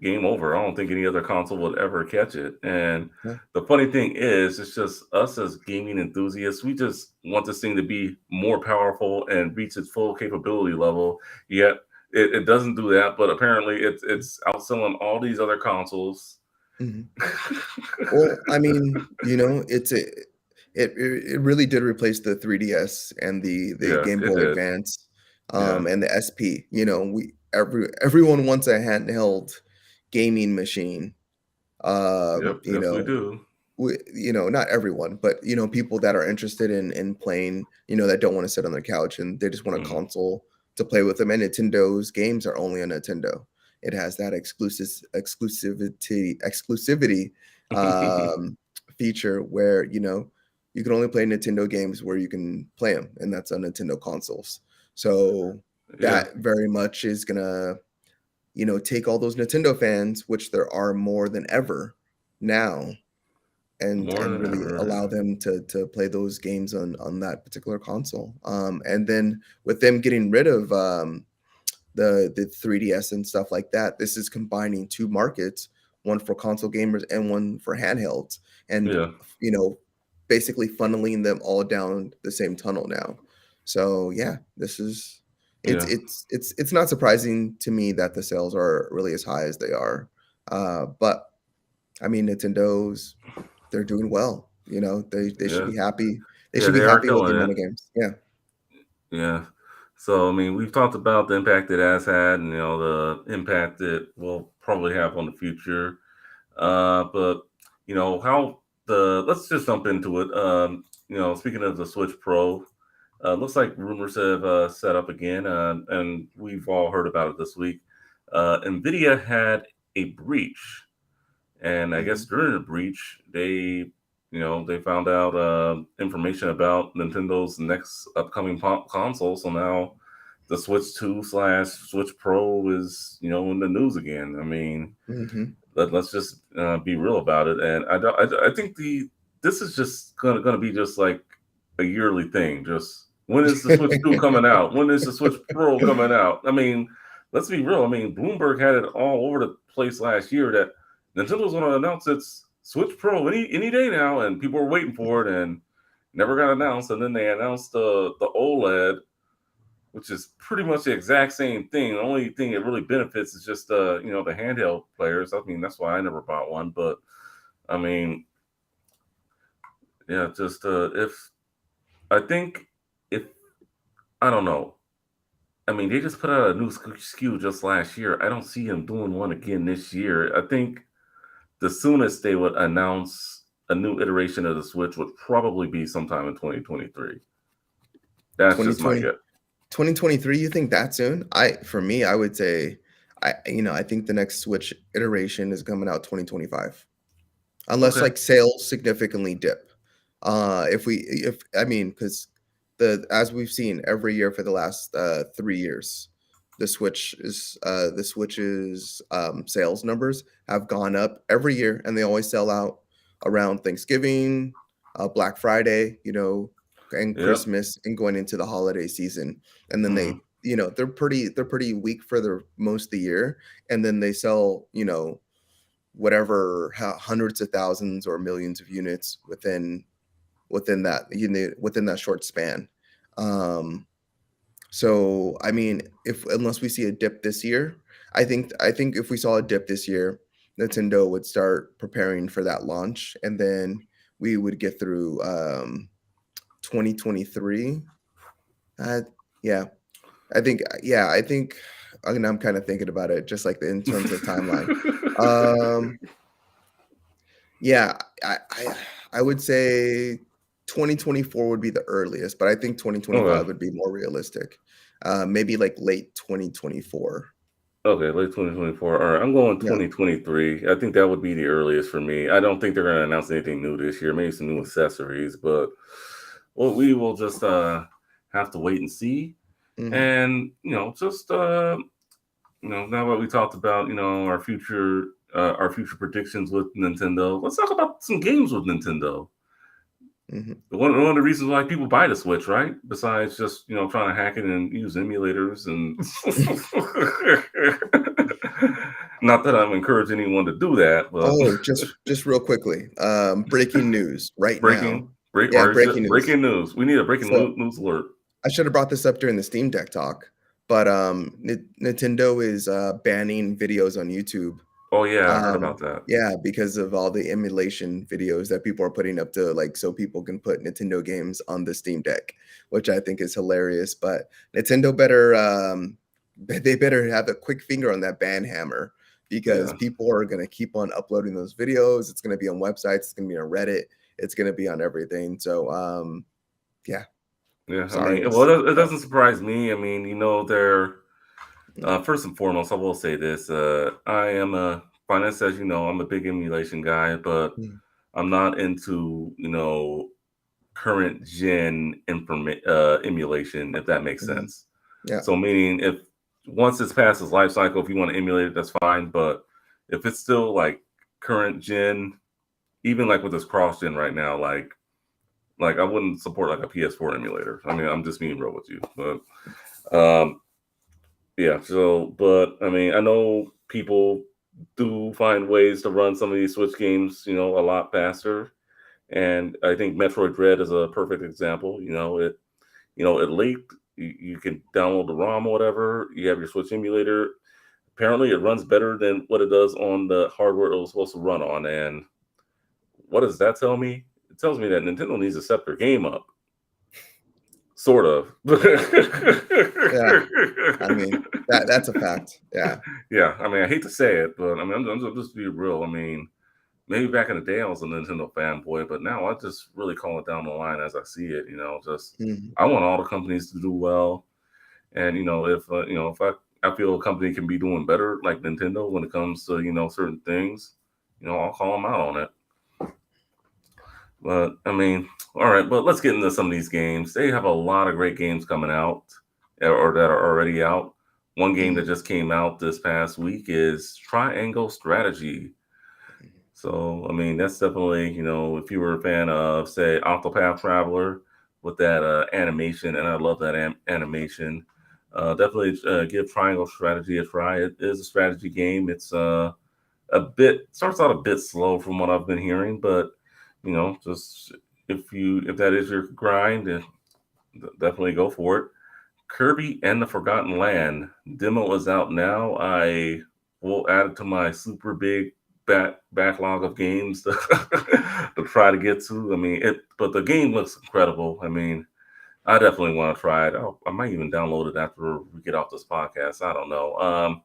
game over. I don't think any other console would ever catch it. And Yeah. the funny thing is, it's just us as gaming enthusiasts. We just want this thing to be more powerful and reach its full capability level. Yet it doesn't do that. But apparently, it's outselling all these other consoles. Hmm. Well, I mean, it really did replace the 3DS and the Yeah, Game it Boy did. Advance, Yeah, and the SP. Everyone wants a handheld gaming machine. yep, You yes, we know, do. not everyone, but people that are interested in playing, that don't want to sit on their couch and they just want a Mhm. console to play with them. And Nintendo's games are only on Nintendo. It has that exclusivity um, feature where you can only play Nintendo games where you can play them, and that's on Nintendo consoles. So Yeah, that very much is gonna take all those Nintendo fans, which there are more than ever now, more and than really ever. allow them to play those games on that particular console. And then with them getting rid of the 3DS and stuff like that, this is combining two markets, one for console gamers and one for handhelds, and Yeah, you know, basically funneling them all down the same tunnel now. So yeah, this is yeah, it's not surprising to me that the sales are really as high as they are. But I mean, they're doing well. They should yeah, be happy. They yeah. should be They are happy with the killing amount it. of games. Yeah. Yeah. So, I mean, we've talked about the impact it has had and, the impact it will probably have on the future. But, how let's just jump into it. Speaking of the Switch Pro, looks like rumors have set up again, and we've all heard about it this week. Nvidia had a breach, and I guess Mhm. during the breach, they found out information about Nintendo's next upcoming console. So now the Switch 2 slash Switch Pro is in the news again. I mean, Mhm. let's just be real about it. And I think this is just gonna be just like a yearly thing. Just when is the Switch 2 coming out? When is the Switch Pro coming out? I mean, let's be real. I mean, Bloomberg had it all over the place last year that Nintendo's going to announce its Switch Pro any day now, and people were waiting for it and never got announced. And then they announced the OLED, which is pretty much the exact same thing. The only thing it really benefits is just the handheld players. I mean, that's why I never bought one. But I mean, yeah, just if I think if I don't know. I mean, they just put out a new SKU just last year. I don't see them doing one again this year. I think the soonest they would announce a new iteration of the Switch would probably be sometime in 2023. That's just my 2020 guess. 2023, you think that soon? For me, I would say I think the next Switch iteration is coming out 2025. Unless Okay. like sales significantly dip. If I mean, because the as we've seen every year for the last 3 years, the Switch's sales numbers have gone up every year, and they always sell out around Thanksgiving, Black Friday, and Yep. Christmas, and going into the holiday season. And then Mhm. they're pretty weak for the most of the year, and then they sell whatever hundreds of thousands or millions of units within that short span. Um, so I mean, if unless we see a dip this year, I think if we saw a dip this year, Nintendo would start preparing for that launch, and then we would get through 2023. Uh, yeah, I think I'm kind of thinking about it just like in terms of timeline. Um, Yeah, I would say 2024 would be the earliest, but I think 2025 Okay. would be more realistic. Maybe like late 2024. Okay, late 2024. All right, I'm going Yeah. 2023. I think that would be the earliest for me. I don't think they're going to announce anything new this year. Maybe some new accessories, but well, we will just have to wait and see. Mhm. And just now that we talked about our future predictions with Nintendo, let's talk about some games with Nintendo. Mhm. One of the reasons why people buy the Switch, right? Besides just trying to hack it and use emulators and not that I'm encouraging anyone to do that, but Oh, just real quickly. Breaking news right now. Yeah, breaking news. breaking news. We need a breaking So news alert. I should have brought this up during the Steam Deck talk, but Nintendo is banning videos on YouTube. Oh yeah, I heard Um, about that. yeah, because of all the emulation videos that people are putting up to like so people can put Nintendo games on the Steam Deck, which I think is hilarious. But Nintendo better they better have a quick finger on that ban hammer because Yeah, people are gonna keep on uploading those videos. It's gonna be on websites, it's gonna be on Reddit, it's gonna be on everything. So yeah, yeah. I sorry. mean, well, it doesn't surprise me. I mean, they're first and foremost. I will say this: I am a finance, as you know, I'm a big emulation guy, but Mm, I'm not into current gen emulation, if that makes mhm. sense. Yeah. So meaning if once it's past its life cycle, if you want to emulate it, that's fine. But if it's still like current gen, even like with this cross gen right now, like I wouldn't support like a PS4 emulator. I mean, I'm just being real with you. But yeah, so but I mean, I know people do find ways to run some of these Switch games, a lot faster. And I think Metroid Dread is a perfect example. It leaked. You can download the ROM or whatever. You have your Switch emulator. Apparently, it runs better than what it does on the hardware it was supposed to run on. And what does that tell me? It tells me that Nintendo needs to step their game up. Sort of. Yeah. I mean, that's a fact. Yeah. Yeah, I mean, I hate to say it, but I mean, I'm just be real. I mean, maybe back in the day I was a Nintendo fanboy, but now I just really call it down the line as I see it. Just Mhm. I want all the companies to do well, and if I feel a company can be doing better, like Nintendo, when it comes to certain things, I'll call them out on it. But I mean, all right, but let's get into some of these games. They have a lot of great games coming out or that are already out. One game that Mhm. just came out this past week is Triangle Strategy. Mhm. So, I mean, that's definitely, if you were a fan of, say, Octopath Traveler with that animation, and I love that animation, definitely give Triangle Strategy a try. It is a strategy game. It's starts out a bit slow from what I've been hearing, but just if that is your grind, definitely go for it. Kirby and the Forgotten Land demo is out now. I will add it to my super big backlog of games to, to try to get to. I mean, but the game looks incredible. I mean, I definitely want to try it. I might even download it after we get off this podcast. I don't know.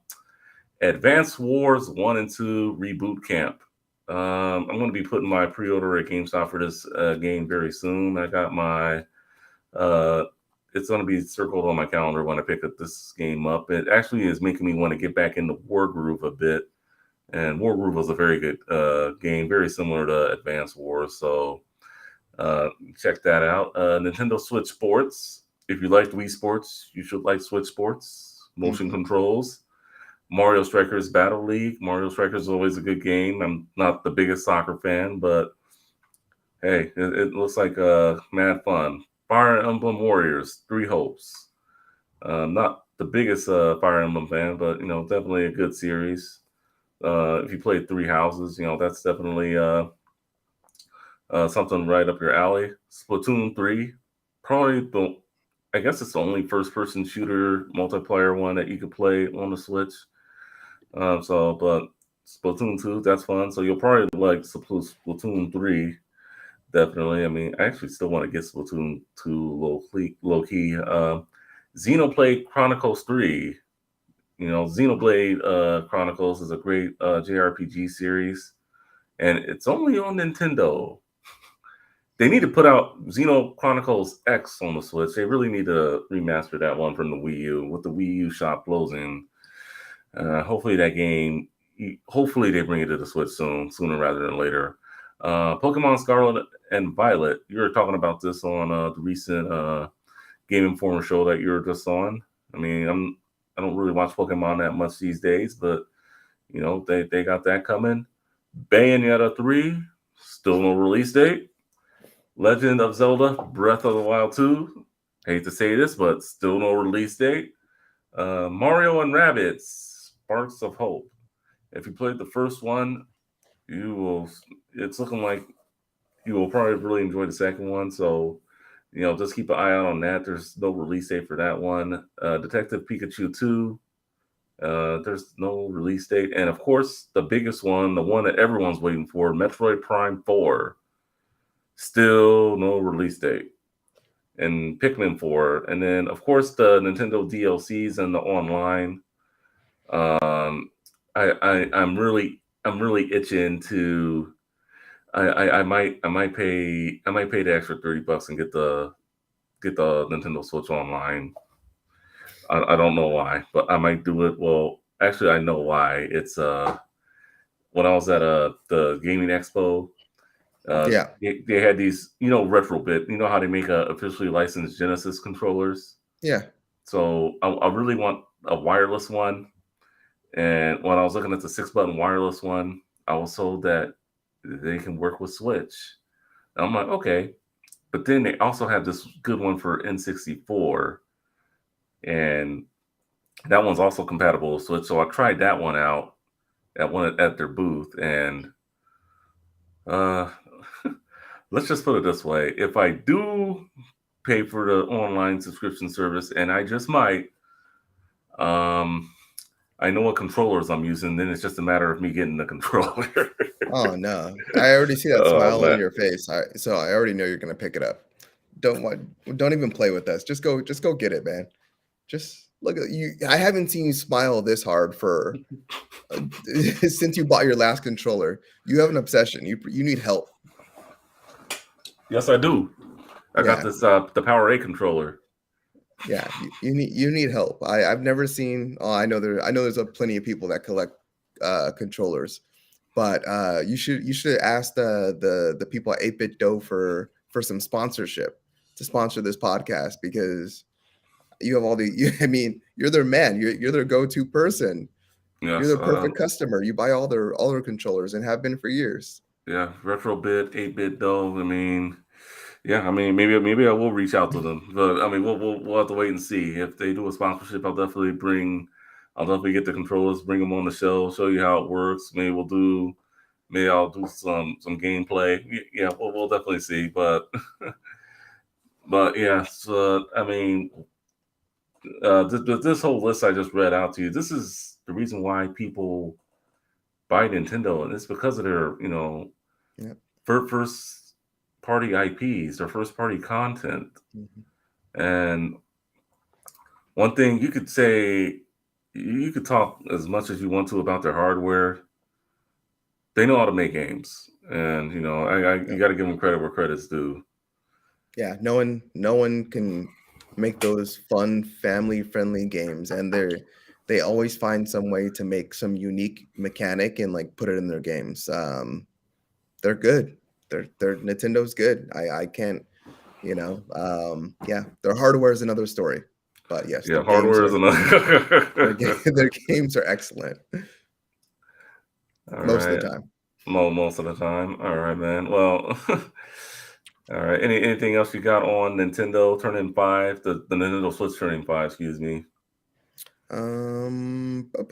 Advance Wars 1 and 2 Reboot Camp. I'm going to be putting my pre-order at GameStop for this game very soon. I got my uh, it's going to be circled on my calendar when I pick up this game up. It actually is making me want to get back into War Groove a bit. And War Groove was a very good game, very similar to Advance Wars. So check that out. Nintendo Switch Sports. If you liked Wii Sports, you should like Switch Sports. Motion Mhm. controls. Mario Strikers Battle League. Mario Strikers is always a good game. I'm not the biggest soccer fan, but hey, it looks like mad fun. Fire Emblem Warriors, Three Hopes. Not the biggest Fire Emblem fan, but definitely a good series. If you played Three Houses, that's definitely something right up your alley. Splatoon 3, probably I guess it's the only first-person shooter multiplayer one that you could play on the Switch. But Splatoon 2, that's fun. So you'll probably like Splatoon 3. Definitely. I mean, I actually still want to get Splatoon 2 low key. Xenoblade Chronicles 3. Xenoblade Chronicles is a great JRPG series, and it's only on Nintendo. They need to put out Xeno Chronicles X on the Switch. They really need to remaster that one from the Wii U with the Wii U shop closing. Hopefully that game. Hopefully they bring it to the Switch sooner rather than later. Pokemon Scarlet and Violet. You were talking about this on the recent Game Informer show that you were just on. I mean, I don't really watch Pokemon that much these days, but they got that coming. Bayonetta 3, still no release date. Legend of Zelda Breath of the Wild 2. Hate to say this, but still no release date. Mario and Rabbids Sparks of Hope. If you played the first one, you will. It's looking like you will probably really enjoy the second one. So, just keep an eye out on that. There's no release date for that one. Detective Pikachu 2. There's no release date. And of course, the biggest one, the one that everyone's waiting for, Metroid Prime 4. Still no release date. And Pikmin 4. And then, of course, the Nintendo DLCs and the online. Um, I'm really itching to. I might pay the extra $30 and get the Nintendo Switch online. I don't know why, but I might do it. Well, actually, I know why. It's when I was at the gaming expo, Yeah. they had these Retrobit. You know how they make officially licensed Genesis controllers. Yeah. So I really want a wireless one. And when I was looking at the 6-button wireless one, I was told that they can work with Switch. And I'm like, okay. But then they also have this good one for N64, and that one's also compatible with Switch. So I tried that one out at their booth, and uh, let's just put it this way: if I do pay for the online subscription service, and I just might, um, I know what controllers I'm using. Then it's just a matter of me getting the controller. Oh no, I already see that Oh smile on man. your face. So I already know you're gonna pick it up. Don't even play with us. Just go get it, man. Just Look at you. I haven't seen you smile this hard for since you bought your last controller. You have an obsession. You need help. Yes, I do. I got Yeah, this the Power A controller. yeah. You need help. I've never seen. Oh, I know there's plenty of people that collect controllers, but you should ask the people at 8-Bit Dough for some sponsorship to sponsor this podcast because you have all the. I mean, you're their man. You're their go-to person. You're Yes. the perfect customer. You buy all their controllers and have been for years. Yeah. Retrobit, 8-Bit Dough. I mean, yeah. I mean, maybe I will reach out to them, but I mean, we'll have to wait and see if they do a sponsorship. I'll definitely get the controllers, bring them on the show, show you how it works. Maybe I'll do some gameplay. Yeah, we'll definitely see. But but yeah, so I mean, this whole list I just read out to you. This is the reason why people buy Nintendo, and it's because of their Yeah. first party IPs, their first party content. Mhm. And one thing you could say, you could talk as much as you want to about their hardware. They know how to make games, and you Yeah. got to give them credit where credit's due. Yeah. No one can make those fun, family-friendly games, and they always find some way to make some unique mechanic and like put it in their games. They're good. They're Nintendo's good. I can't, yeah, their hardware is another story. But yes, Yeah, hardware is another. their games are excellent All most of right, the time. most of the time. All right, man. Well, all right. Anything else you got on Nintendo turning five? The Nintendo Switch turning five. Excuse me.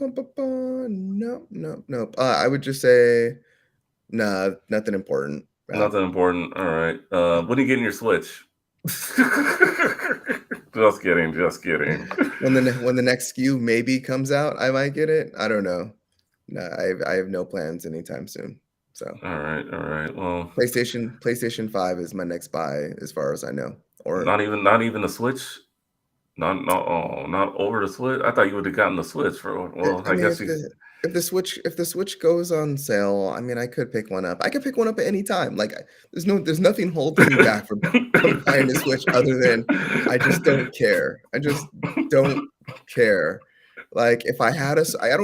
No, no, no. I would just say, nah, nothing important. Nothing important. All right. When are you getting your Switch? Just kidding. Just kidding. When the next SKU maybe comes out, I might get it. I don't know. No, I have no plans anytime soon. So All right. All right. Well, PlayStation 5 is my next buy as far as I know. Or not even the Switch. Not over the Switch. I thought you would have gotten the Switch for. Well, I I mean, guess you. if the Switch goes on sale, I mean, I could pick one up. I could pick one up at any time. Like, there's nothing holding me back from buying a Switch other than I just don't care. I just don't care. Like, if I had I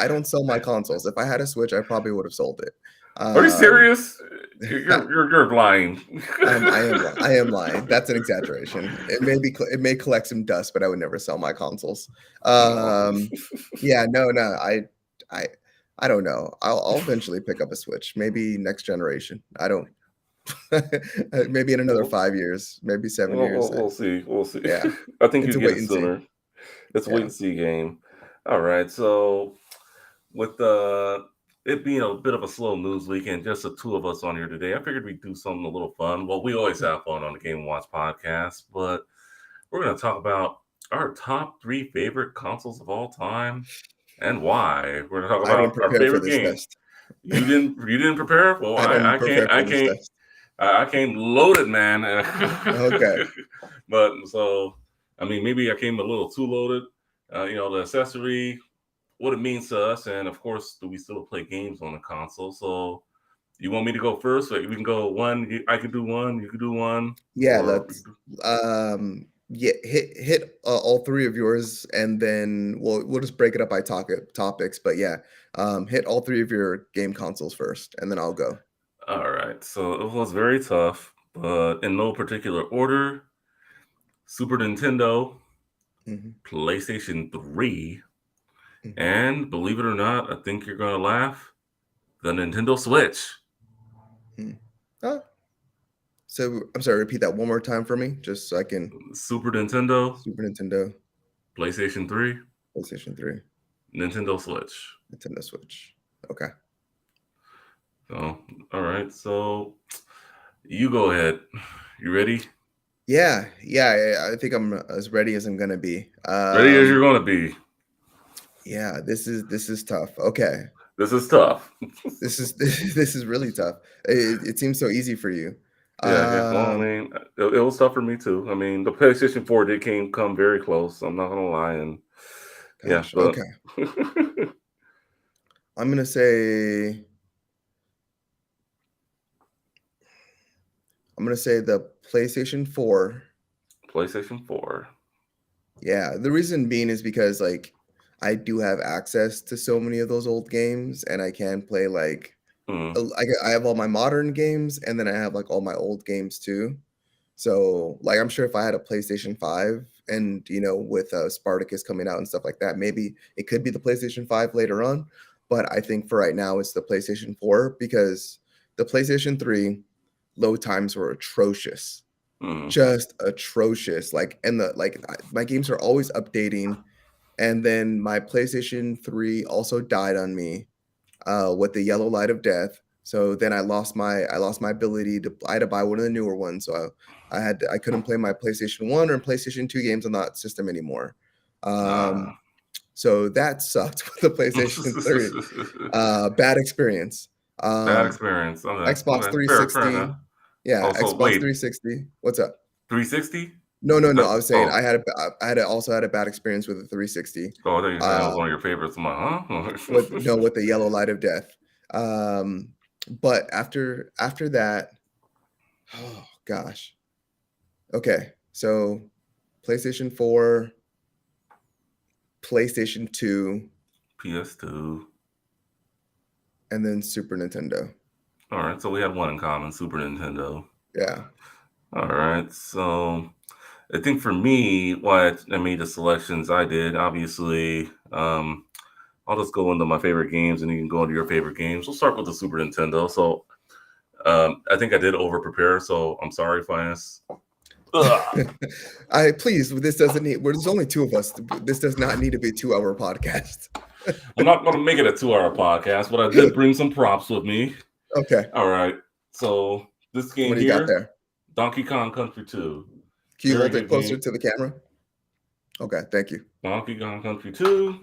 don't sell my consoles. If I had a Switch, I probably would have sold it. Are you Um, serious? You're lying. I am lying. That's an exaggeration. It may collect some dust, but I would never sell my consoles. No. Yeah, no. I I don't know. I'll eventually pick up a Switch. Maybe next generation. I don't. Maybe in another We'll, 5 years, maybe 7 years. we'll see. We'll see. Yeah, I think it's you a get wait it and see. sooner. It's a wait Yeah. and see game. All right. So with it being a bit of a slow news weekend, just the two of us on here today, I figured we'd do something a little fun. Well, we always have fun on the Game and Watch podcast, but we're going to talk about our top three favorite consoles of all time and why. We're going to talk I didn't about our prepare for favorite this games. test. You didn't prepare? Well, I didn't I can't prepare for this test. I came loaded, man. Okay. But so I mean, maybe I came a little too loaded. The accessory, what it means to us, and of course, do we still play games on the console? So, you want me to go first? So we can go one. I can do one. You can do one. Yeah, Or let's yeah, hit all three of yours, and then we'll just break it up by topics. But yeah, hit all three of your game consoles first, and then I'll go. all right. So it was very tough, but in no particular order. Super Nintendo, Mhm, PlayStation 3, mhm. and believe it or not, I think you're gonna laugh, the Nintendo Switch. Mm. Ah, so I'm sorry, repeat that one more time for me, just so I can. Super Nintendo, Super Nintendo, PlayStation 3, PlayStation 3, Nintendo Switch. Nintendo Switch. Okay. So, all right. So you go ahead. You ready? Yeah. I think I'm as ready as I'm gonna be. Ready as you're gonna be. Yeah, this is tough. Okay. This is tough. This is this is really tough. It seems so easy for you. Yeah, yeah. Well, I Um, mean, it was tough for me too. I mean, the PlayStation 4 did come very close. I'm not gonna lie, and yeah, gosh, but okay. I'm gonna say the PlayStation 4. PlayStation 4. Yeah, the reason being is because like I do have access to so many of those old games, and I can play like Mm, I have all my modern games, and then I have like all my old games too. So like I'm sure if I had a PlayStation 5 and with Spartacus coming out and stuff like that, maybe it could be the PlayStation 5 later on. But I think for right now it's the PlayStation 4 because the PlayStation 3 load times were atrocious, mm, just atrocious. Like and the like my games are always updating, and then my PlayStation 3 also died on me with the yellow light of death. So then I lost my ability to I had to buy one of the newer ones. So I couldn't play my PlayStation 1 or PlayStation 2 games on that system anymore. nah. So that sucked with the PlayStation 3. Bad experience. Bad Um, experience. Okay, Xbox okay, fair 360. enough. Yeah, Oh, so Xbox wait, 360. What's up? 360? No, no, no. That I was saying oh, also had a bad experience with the 360. oh, I thought you were saying that Uh, was one of your favorites. I'm like, with huh? no with the yellow light of death. But after that, oh gosh. Okay, so PlayStation 4, PlayStation 2, PS2. and then Super Nintendo. All right, so we had one in common, Super Nintendo. Yeah. All right, so I think for me, why I made the selections I did, obviously, I'll just go into my favorite games, and you can go into your favorite games. We'll start with the Super Nintendo. So, I think I did over prepare, so I'm sorry, Finest. Ugh. I please. This doesn't need. There's only two of us. This does not need to be a 2-hour podcast. I'm not going to make it a 2-hour podcast, but I did bring some props with me. Okay. All right, so this What game do you got here, there? Donkey Kong Country 2. Can you Very hold it good closer game. to the camera? Okay. Thank you. Donkey Kong Country 2.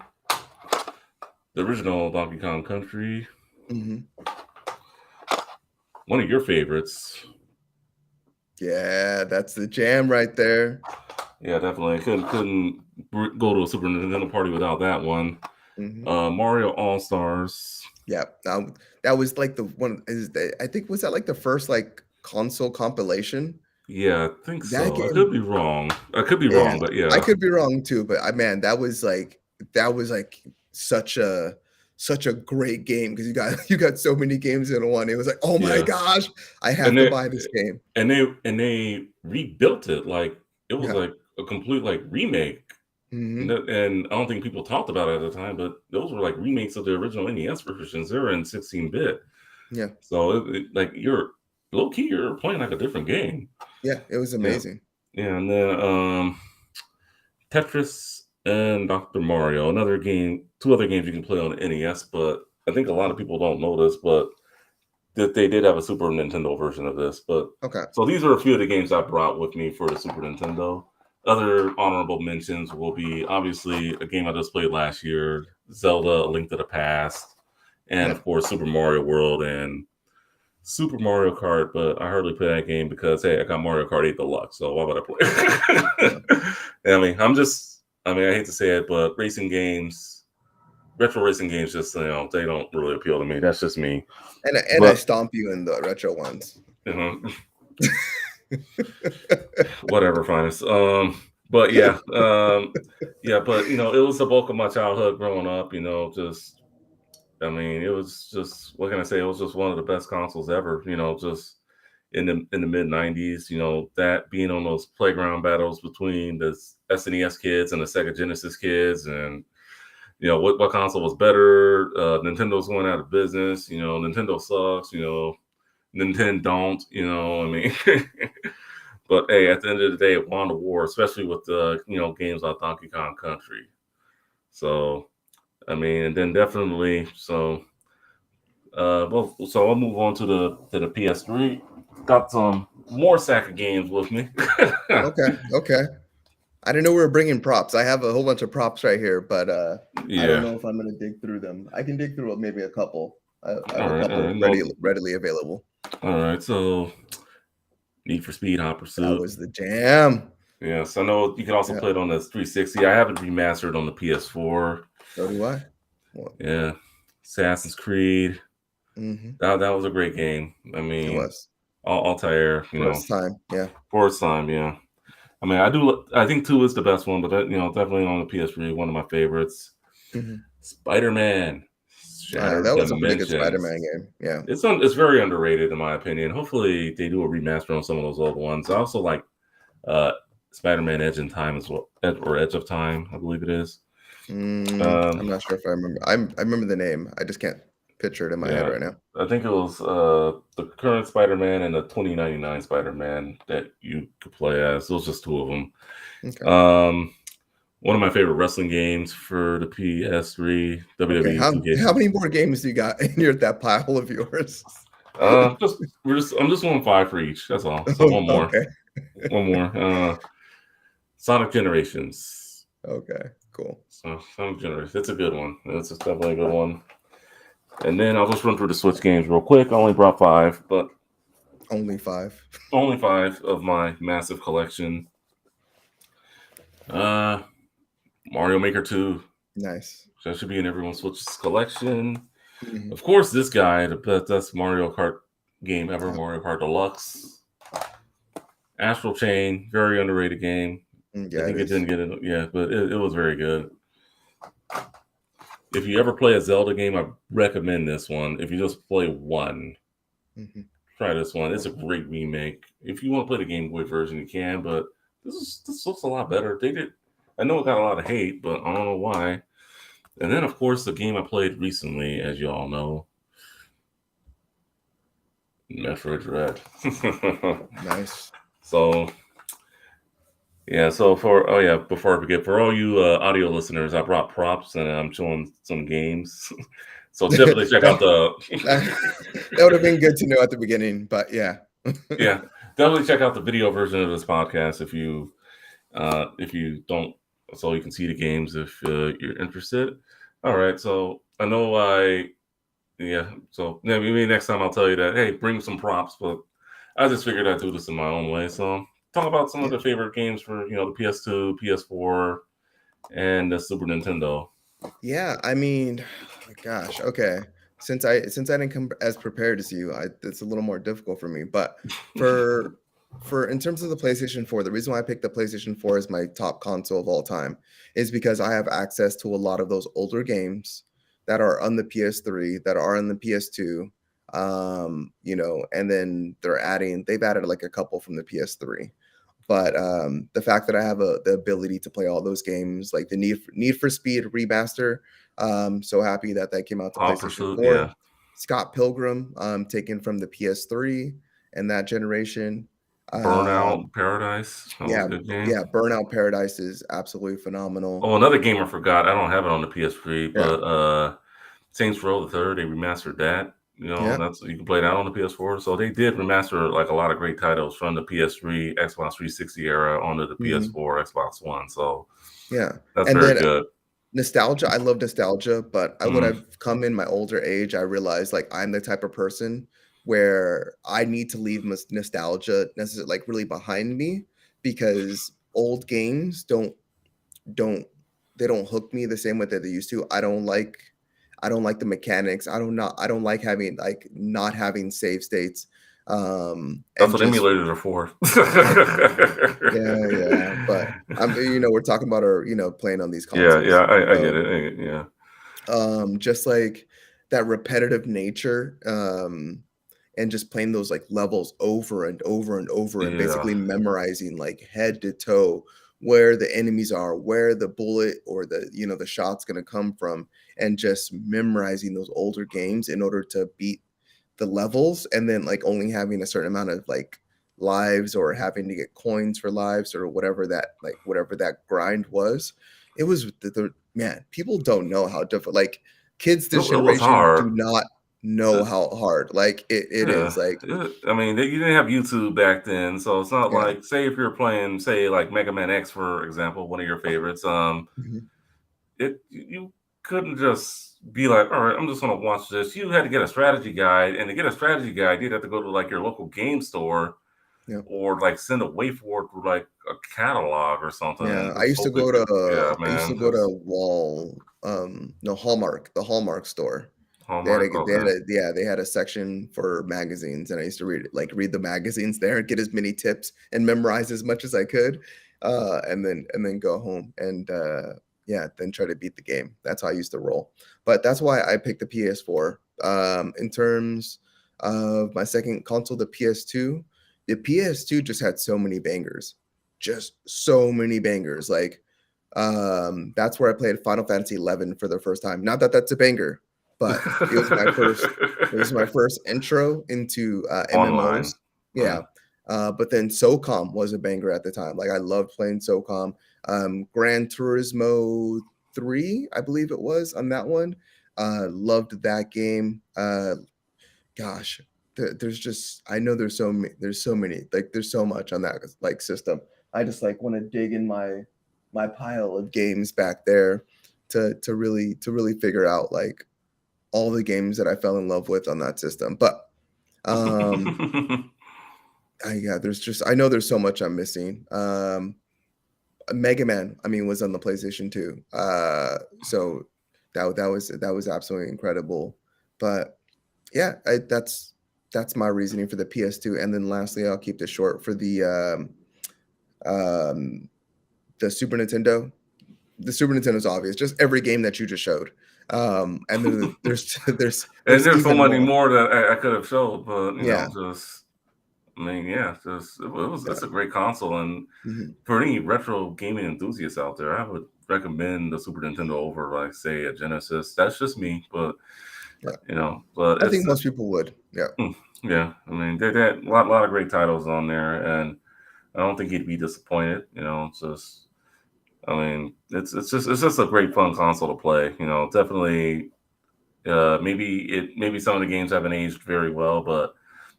The original Donkey Kong Country. Hmm. One of your favorites. Yeah, that's the jam right there. Yeah, definitely. Couldn't go to a Super Nintendo party without that one. Hmm. Mario All Stars. Yeah, that was like the one. I think was that like the first like console compilation? Yeah, I think That so. I could game, be wrong. I could be yeah, wrong, but I yeah, could be wrong too, but man, that was like such a great game because you got so many games in one. It was like, oh my yeah. gosh, I have And to they buy this game. and they rebuilt it like it was Yeah. like a complete like remake. Hmm. And I don't think people talked about it at the time, but those were like remakes of the original NES versions. They were in 16-bit, Yeah, so like you're low key, you're playing like a different game. yeah, it was Yeah, amazing. yeah, and then Tetris and Dr. Mario, another game, two other games you can play on the NES, but I think a lot of Mhm. people don't know this, but that they did have a Super Nintendo version of this. But Okay. so these are a few of the games I brought with me for the Super Nintendo. Other honorable mentions will be obviously a game I just played last year, Zelda: A Link to the Past, and of Yep. course Super Mario World and Super Mario Kart. But I hardly play that game because hey, I got Mario Kart 8 Deluxe, so why would Yeah. I play? I mean, I hate to say it, but racing games, retro racing games, just they don't really appeal to me. That's just me. And I But stomp you in the retro ones. you know, whatever, finest. But yeah, yeah, but it was the bulk of my childhood growing up. Just I mean, it was just what can I say? It was just one of the best consoles ever. Just in the mid '90s. That being on those playground battles between the SNES kids and the Sega Genesis kids, and what console was better. Nintendo's going out of business. Nintendo sucks. Nintendo don't. I mean. But hey, at the end of the day, it won the war, especially with the games like Donkey Kong Country. So I mean, and then definitely so I'll move on to the PS3. Got some more sack of games with me. Okay. Okay. I didn't know we were bringing props. I have a whole bunch of props right here, but I don't Yeah. know if I'm gonna dig through them. I can dig through maybe a couple. I have All a right. All couple right. No. readily available. All right. So Need for Speed Hot That Pursuit. was the jam. Yes, I know you can also Yeah. play it on the 360. I have it remastered on the PS4. So do I. Well, Yeah, Assassin's Creed. mhm. That was a great game. I It mean, was. Altair, For its time. Yeah. for its time, yeah. I mean, I think 2 is the best one, but definitely on the PS3, one of my favorites. Mhm. Spider-Man, Shattered That was a pretty good Dimensions. Spider-Man game. Yeah. It's very underrated in my opinion. Hopefully, they do a remaster on some of those old ones. I also like uh, Spider-Man Edge in Time as well, or Edge of Time, I believe it is. I'm not sure if I remember. I remember the name. I just can't picture it in my head Yeah, right now. I think it was the current Spider-Man and the 2099 Spider-Man that you could play as. Those just 2 of them. Okay. One of my favorite wrestling games for the PS3, Okay. WWE How 2K. many more games do you got in that pile of yours? I'm just on 5 for each. That's all. So one more, Okay. one more. Sonic Generations. Okay. Cool. So Sonic Generations. It's a good one. It's definitely a good one. And then I'll just run through the Switch games real quick. I only brought 5, but Only 5. only 5 of my massive collection. Mario Maker 2. Nice. That should be in everyone's Switch collection. Mhm. Of course, this guy, the best Mario Kart game ever, Mario Kart Deluxe. Astral Chain, very underrated game. Yeah, I think it it is. didn't get it. Yeah, but it was very good. If you ever play a Zelda game, I recommend this one. If you just play one, Mhm. try this one. It's a great remake. If you want to play the Game Boy version, you can, but this looks a lot better. I know it got a lot of hate, but I don't know why. And then, of course, the game I played recently, as you all know, Metroid Dread. Nice. So, yeah. So before I forget, for all you audio listeners, I brought props and I'm showing some games. So definitely check out the. That would have been good to know at the beginning, but yeah. Yeah, definitely check out the video version of this podcast if you don't, so you can see the games if you're interested. All right, so I know so maybe next time I'll tell you that, hey, bring some props, but I just figured I'd do this in my own way. So talk about some of Yeah. the favorite games for the PS2, PS4, and the Super Nintendo. Yeah, I mean, gosh, okay. Since I didn't come as prepared as you, it's a little more difficult for me. But for in terms of the PlayStation 4, the reason why I picked the PlayStation 4 as my top console of all time is because I have access to a lot of those older games that are on the PS3, that are on the PS2. And then they've added like a couple from the PS3. But the fact that I have the ability to play all those games, like the Need for Speed remaster, so happy that came out to Hot PlayStation Pursuit, 4. yeah. Scott Pilgrim, taken from the PS3 and that generation. Burnout Paradise. That was Yeah, a good game. yeah, Burnout Paradise is absolutely phenomenal. Oh, another game I forgot. I don't have it on the PS3, Yeah, but Saints Row the Third, they remastered that. yeah. That's you can play that on the PS4. So they did remaster like a lot of great titles from the PS3, Xbox 360 era onto the Mhm. PS4, Xbox One. So Yeah, that's and very then good. nostalgia. I love nostalgia, but what Mm. I've come in my older age, I realized like I'm the type of person where I need to leave nostalgia necessarily like really behind me because old games don't they don't hook me the same way that they used to. I don't like the mechanics. I don't like having like not having save states. That's And what just emulators are for. yeah, but we're talking about our, playing on these Yeah, consoles. I get So it. Yeah. just like that repetitive nature, and just playing those like levels over and over and over and Yeah. basically memorizing like head to toe where the enemies are, where the bullet or the shot's going to come from, and just memorizing those older games in order to beat the levels, and then like only having a certain amount of like lives or having to get coins for lives or whatever that grind was. It was man, people don't know how difficult, like kids It this was generation do hard. not know how hard like it Yeah, is like. I mean, you didn't have YouTube back then, so it's not Yeah. like, say, if you're playing, say, like Mega Man X, for example, one of your favorites. Mhm. You couldn't just be like, all right, I'm just gonna watch this. You had to get a strategy guide, and to get a strategy guide, you'd have to go to like your local game store Yeah. or like send a way forward through like a catalog or something, Yeah, and just hope yeah, I used to man, go to just no, Hallmark, the Hallmark store. Hallmark. Okay. They had a section for magazines, and I used to read the magazines there and get as many tips and memorize as much as I could, and then go home and yeah, then try to beat the game. That's how I used to roll. But that's why I picked the PS4. In terms of my second console, the PS2, the PS2 just had so many bangers, just so many bangers. Like, that's where I played Final Fantasy 11 for the first time. Not that that's a banger, but it was my first intro into Online. MMOs. Yeah. But then SOCOM was a banger at the time. Like, I loved playing SOCOM. Gran Turismo 3, I believe it was on that one. Loved that game. Gosh, there's just, I know there's so many, like there's so much on that like system. I just like want to dig in my pile of games back there to really figure out like all the games that I fell in love with on that system. But yeah, there's just, I know there's so much I'm missing. Mega Man, I mean, was on the PlayStation 2. So that was absolutely incredible. But yeah, that's my reasoning for the PS2. And then lastly, I'll keep this short for um, the Super Nintendo. The Super Nintendo is obvious, just every game that you just showed. And then and there's there's so even many more. more that I could have showed, but Yeah, just I mean, yeah, just yeah, it's a great console, and mhm, for any retro gaming enthusiasts out there, I would recommend the Super Nintendo over, like, say, a Genesis. That's just me, but yeah. but I think most people would. Yeah, yeah. I mean, they had a lot of great titles on there, and I don't think he'd be disappointed. It's just, I mean, it's just a great fun console to play. Definitely. Maybe some of the games haven't aged very well, but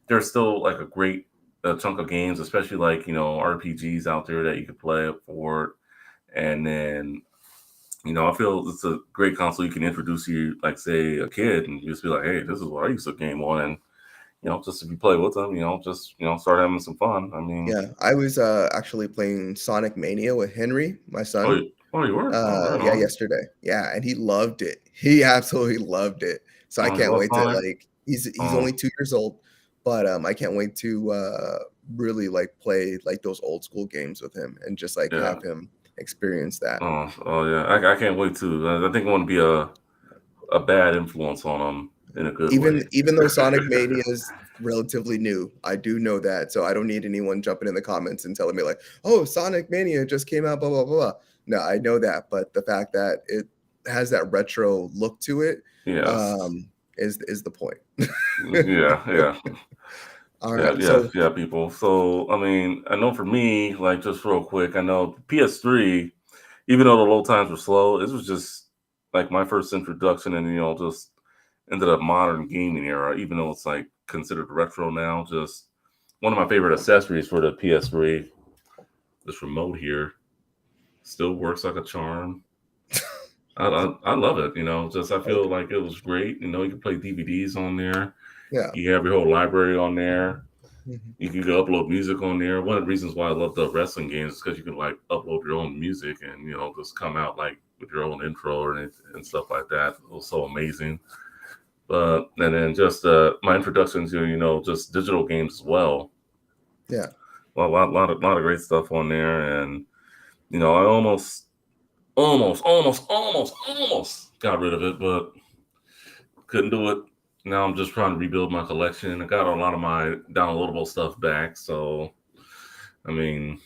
there's still like a great chunk of games, especially like RPGs out there that you could play for it. And then I feel it's a great console you can introduce you, like, say, a kid, and just be like, hey, this is what I used to game on, and just if you play with them, just start having some fun. I mean, yeah. I was actually playing Sonic Mania with Henry, my oh, son. you were, oh, right Yeah, on. yesterday. Yeah, and he loved it. He absolutely loved it. So I Oh, you can't love wait to Sonic. like he's Oh, only 2 years old, but I can't wait to really like play like those old school games with him and just like yeah. have him experience that. Oh, yeah. I can't wait to. I think I want to be a bad influence on them in a good way. Even though Sonic Mania is relatively new, I do know that. So I don't need anyone jumping in the comments and telling me like, "Oh, Sonic Mania just came out, blah blah blah." Blah." No, I know that, but the fact that it has that retro look to it Yes. is the point. Yeah, yeah, All yeah, right. yeah, So yeah, people. So, I mean, I know for me, like, just real quick, I know PS3, even though the load times were slow, it was just like my first introduction, and just into the modern gaming era, even though it's like considered retro now. Just one of my favorite accessories for the PS3, this remote here, still works like a charm. I love it. Just I feel okay. like it was great. You can play DVDs on there. Yeah. You have your whole library on there. Mhm. You can go upload music on there. One of the reasons why I love the wrestling games is because you can like upload your own music and just come out like with your own intro and stuff like that. It was so amazing. But and then just my introduction to just digital games as well. Yeah. Well, a lot of great stuff on there, and I almost got rid of it, but couldn't do it. Now I'm just trying to rebuild my collection. I got a lot of my downloadable stuff back, so I mean,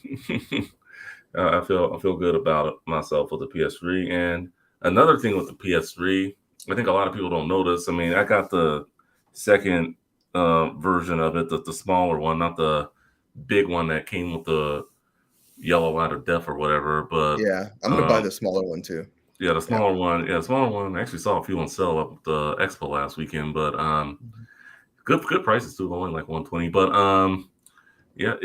I feel good about it myself with the PS3. And another thing with the PS3, I think a lot of people don't notice. I mean, I got the second version of it, the smaller one, not the big one that came with the yellow light of death or whatever. But Yeah. I'm gonna buy um, the smaller one too. yeah, the Yeah. smaller one. Yeah, the smaller one. I actually saw a few on sale at the expo last weekend, but Mhm. good prices too, only like 120. But yeah,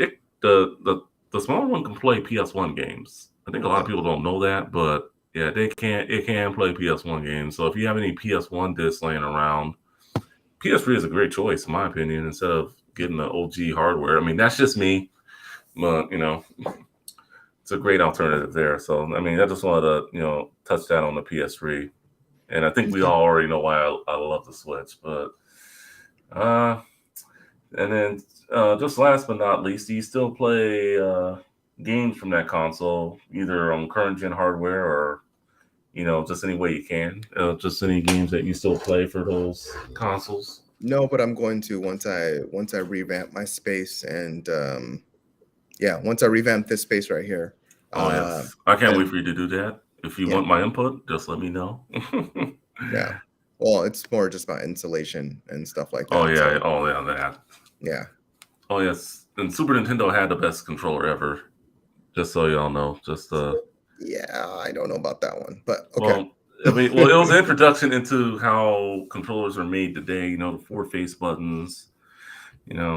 the smaller one can play PS1 games. I think a lot of Yeah. people don't know that, but yeah, it can play PS1 games. So if you have any PS1 discs laying around, PS3 is a great choice in my opinion. Instead of getting the OG hardware. I mean, that's just me, but it's a great alternative there. So I mean, I just wanted to touch that on the PS3, and I think we Okay. all already know why I love the Switch. But and then just last but not least, do you still play games from that console, either on current gen hardware or just any way you can? Just any games that you still play for those consoles? No, but I'm going to once I revamp my space and once I revamp this space right here. Oh yes, I can't wait And for you to do that. If you yeah, want my input, just let me know. yeah. Well, it's more just about insulation and stuff like Oh that. yeah, So oh yeah, that. yeah. Oh yes, and Super Nintendo had the best controller ever. Just so y'all know, Yeah, I don't know about that one, but okay. well, I mean, it was an introduction into how controllers are made today. The 4 face buttons.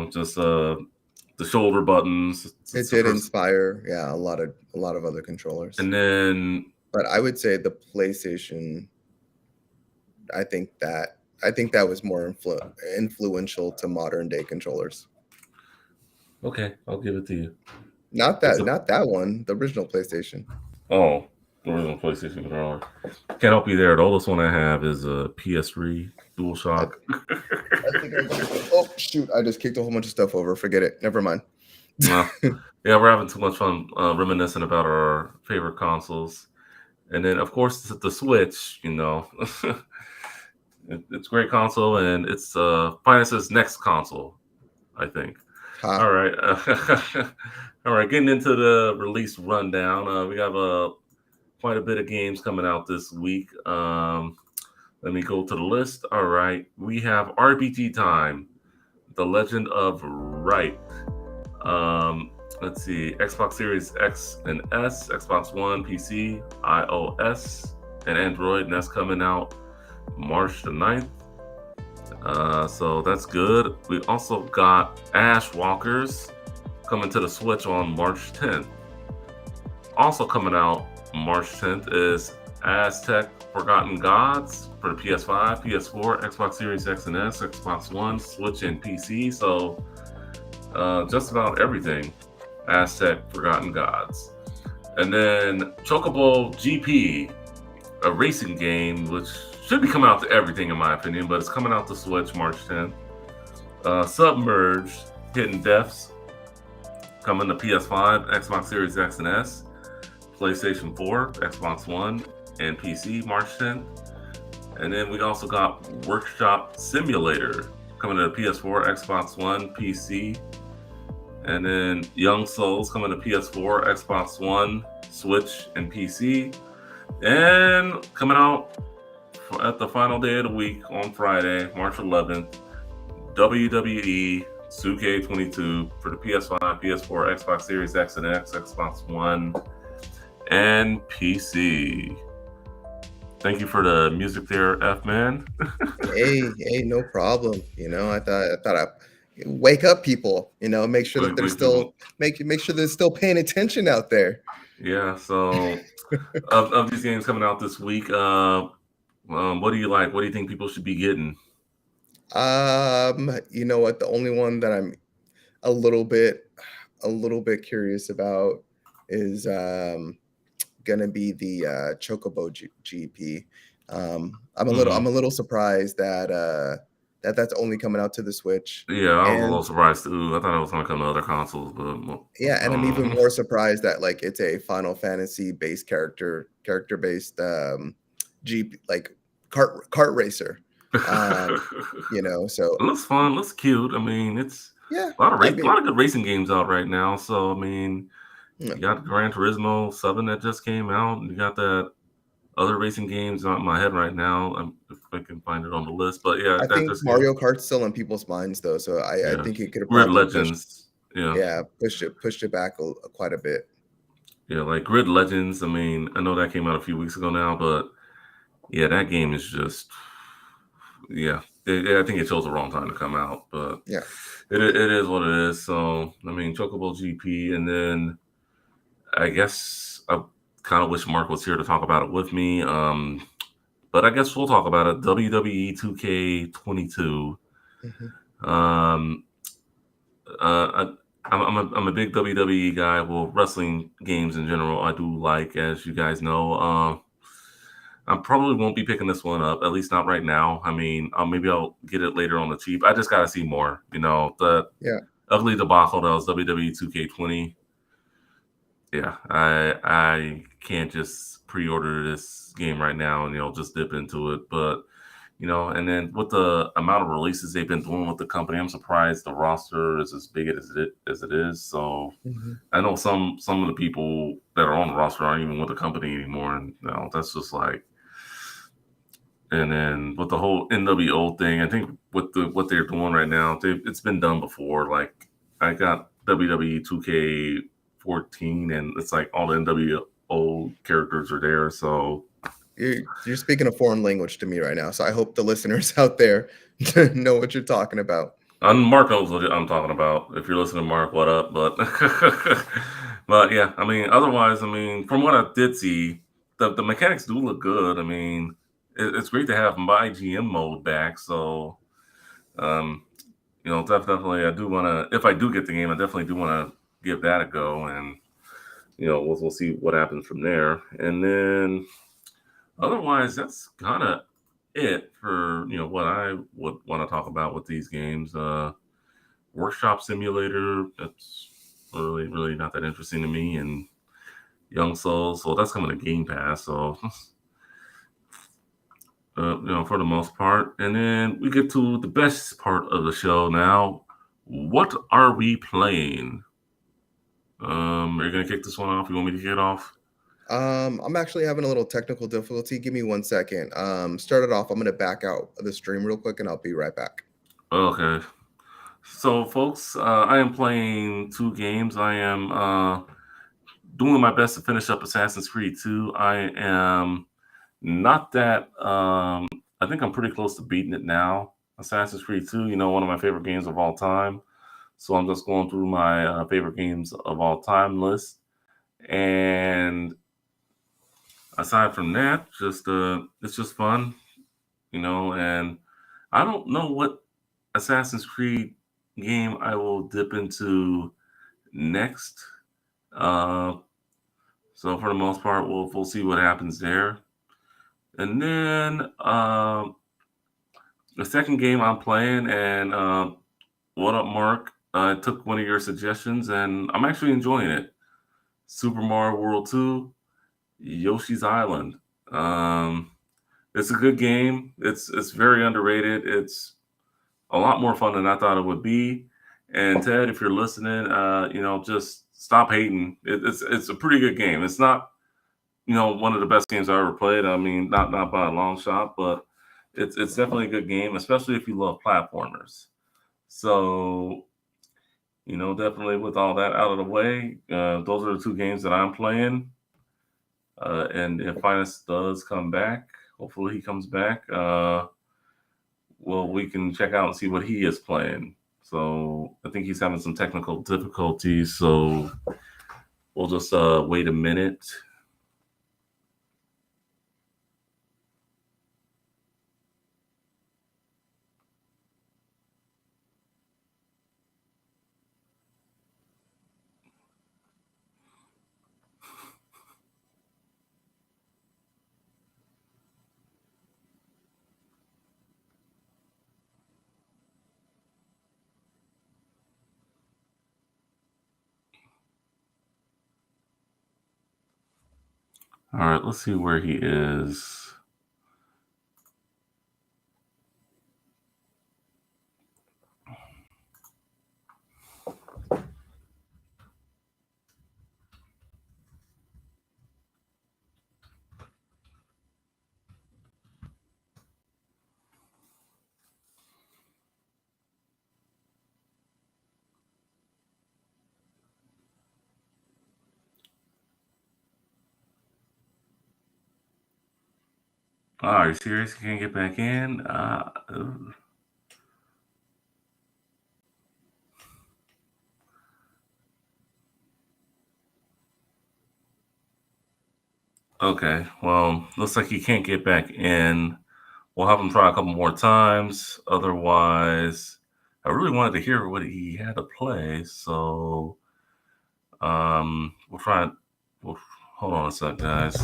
Just the shoulder buttons. It did inspire, a lot of other controllers. And then But I would say the PlayStation, I think that was more influential to modern day controllers. okay, I'll give it to you. Not that one, the original PlayStation. Oh, the original PlayStation controller. Can't help you there. The oldest one I have is a PS3 DualShock. I think oh shoot! I just kicked a whole bunch of stuff over. Forget it. Never mind. Yeah, we're having too much fun reminiscing about our favorite consoles, and then of course the Switch. It's a great console, and it's Finest's next console, I think. All right, all right. Getting into the release rundown, we have quite a bit of games coming out this week. Let me go to the list. All right, we have RPG Time, The Legend of Wright. Let's see, Xbox Series X and S, Xbox One, PC, iOS, and Android, and that's coming out March the 9th. So that's good. We also got Ash Walkers coming to the Switch on March 10th. Also coming out March 10th is Aztec Forgotten Gods for the PS5, PS4, Xbox Series X and S, Xbox One, Switch, and PC. So just about everything. Aztec Forgotten Gods. And then Chocobo GP, a racing game, which should be coming out to everything in my opinion, but it's coming out to Switch March 10th. Submerged Hidden Depths coming to PS5, Xbox Series X and S, PlayStation 4, Xbox One, and PC March 10th. And then we also got Workshop Simulator coming to PS4, Xbox One, PC. And then Young Souls coming to PS4, Xbox One, Switch, and PC. And coming out at the final day of the week on Friday, March 11th, WWE 2K22 for the PS5, PS4, Xbox Series X and X, Xbox One, and PC. Thank you for the music there, F-Man. hey, no problem. I thought I wake up people. Make sure that they're still make sure they're still paying attention out there. Yeah. So of these games coming out this week, what do you like? What do you think people should be getting? You know what? The only one that I'm a little bit curious about is gonna be the Chocobo GP. I'm a little surprised that that's only coming out to the Switch. Yeah, I was a little surprised too. I thought it was gonna come to other consoles, but yeah, and I'm even more surprised that like it's a Final Fantasy based character based GP, like kart racer. So it looks fun, looks cute. I mean, it's a lot of good racing games out right now. So I mean, you got Gran Turismo 7 that just came out, and you got that other racing games not in my head right now. If I can find it on the list, but yeah, I think Mario Kart's still in people's minds though, so I think it could have Grid Legends, pushed it back quite a bit. Yeah, like Grid Legends. I mean, I know that came out a few weeks ago now, but yeah, that game is just I think it chose the wrong time to come out, but yeah, it is what it is. So I mean, Chocobo GP, and then I guess I kind of wish Mark was here to talk about it with me. But I guess we'll talk about it. WWE 2K22. I'm a big WWE guy. Well, wrestling games in general, I do like, as you guys know. I probably won't be picking this one up, at least not right now. I mean, maybe I'll get it later on the cheap. I just gotta see more. The Yeah. ugly debacle that was WWE 2K20. Yeah, I can't just pre-order this game right now and just dip into it. But and then with the amount of releases they've been doing with the company, I'm surprised the roster is as big as it is. So Mhm. I know some of the people that are on the roster aren't even with the company anymore, and that's just like. And then with the whole NWO thing, I think with what they're doing right now, it's been done before. Like I got WWE 2K14, and it's like all the NWO characters are there. So You're speaking a foreign language to me right now, so I hope the listeners out there know what you're talking about. Mark knows what I'm talking about. If you're listening, Mark, what up? But but yeah, I mean, otherwise, I mean, from what I did see, the mechanics do look good. I mean, it's great to have my GM mode back. So um, definitely, I do want to. If I do get the game, I definitely do want to give that a go, and we'll see what happens from there. And then otherwise, that's kind of it for what I would want to talk about with these games. Workshop Simulator, that's really not that interesting to me, and Young Souls, so that's coming to Game Pass. So for the most part, and then we get to the best part of the show now. What are we playing? Are you gonna kick this one off? You want me to kick it off? I'm actually having a little technical difficulty. Give me 1 second. Start it off. I'm gonna back out of the stream real quick, and I'll be right back. Okay. So, folks, I am playing two games. I am doing my best to finish up Assassin's Creed 2. I am not that. I think I'm pretty close to beating it now. Assassin's Creed 2, one of my favorite games of all time. So I'm just going through my favorite games of all time list. And aside from that, just it's just fun, And I don't know what Assassin's Creed game I will dip into next. Uh, so for the most part, we'll see what happens there. And then the second game I'm playing, and what up, Mark? I took one of your suggestions, and I'm actually enjoying it. Super Mario World 2, Yoshi's Island. Um, it's a good game. It's very underrated. It's a lot more fun than I thought it would be. And Ted, if you're listening, just stop hating. It's a pretty good game. It's not one of the best games I ever played. I mean, not by a long shot, but it's definitely a good game, especially if you love platformers. So definitely with all that out of the way, those are the two games that I'm playing. And if Finest does come back, hopefully he comes back. Well, we can check out and see what he is playing. So I think he's having some technical difficulties. So we'll just wait a minute. All right, let's see where he is. Oh, are you serious? You can't get back in? Okay, well, looks like he can't get back in. We'll have him try a couple more times. Otherwise, I really wanted to hear what he had to play, so we'll try. We'll hold on a sec, guys.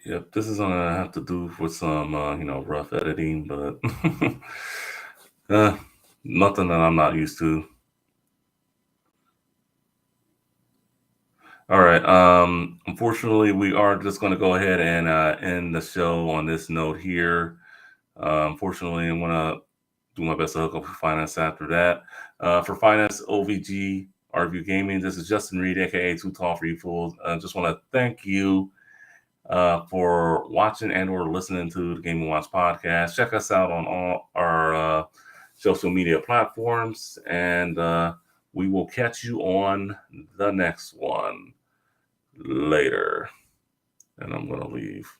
Yep, this is gonna have to do with some, rough editing, but nothing that I'm not used to. All right. Unfortunately, we are just going to go ahead and end the show on this note here. Unfortunately, I'm going to do my best to hook up with Finance after that. For Finance OVG, RView Gaming, this is Justin Reed, aka Too Tall for You Fools. I just want to thank you for watching and or listening to the Game & Watch podcast. Check us out on all our social media platforms, and we will catch you on the next one later. And I'm going to leave.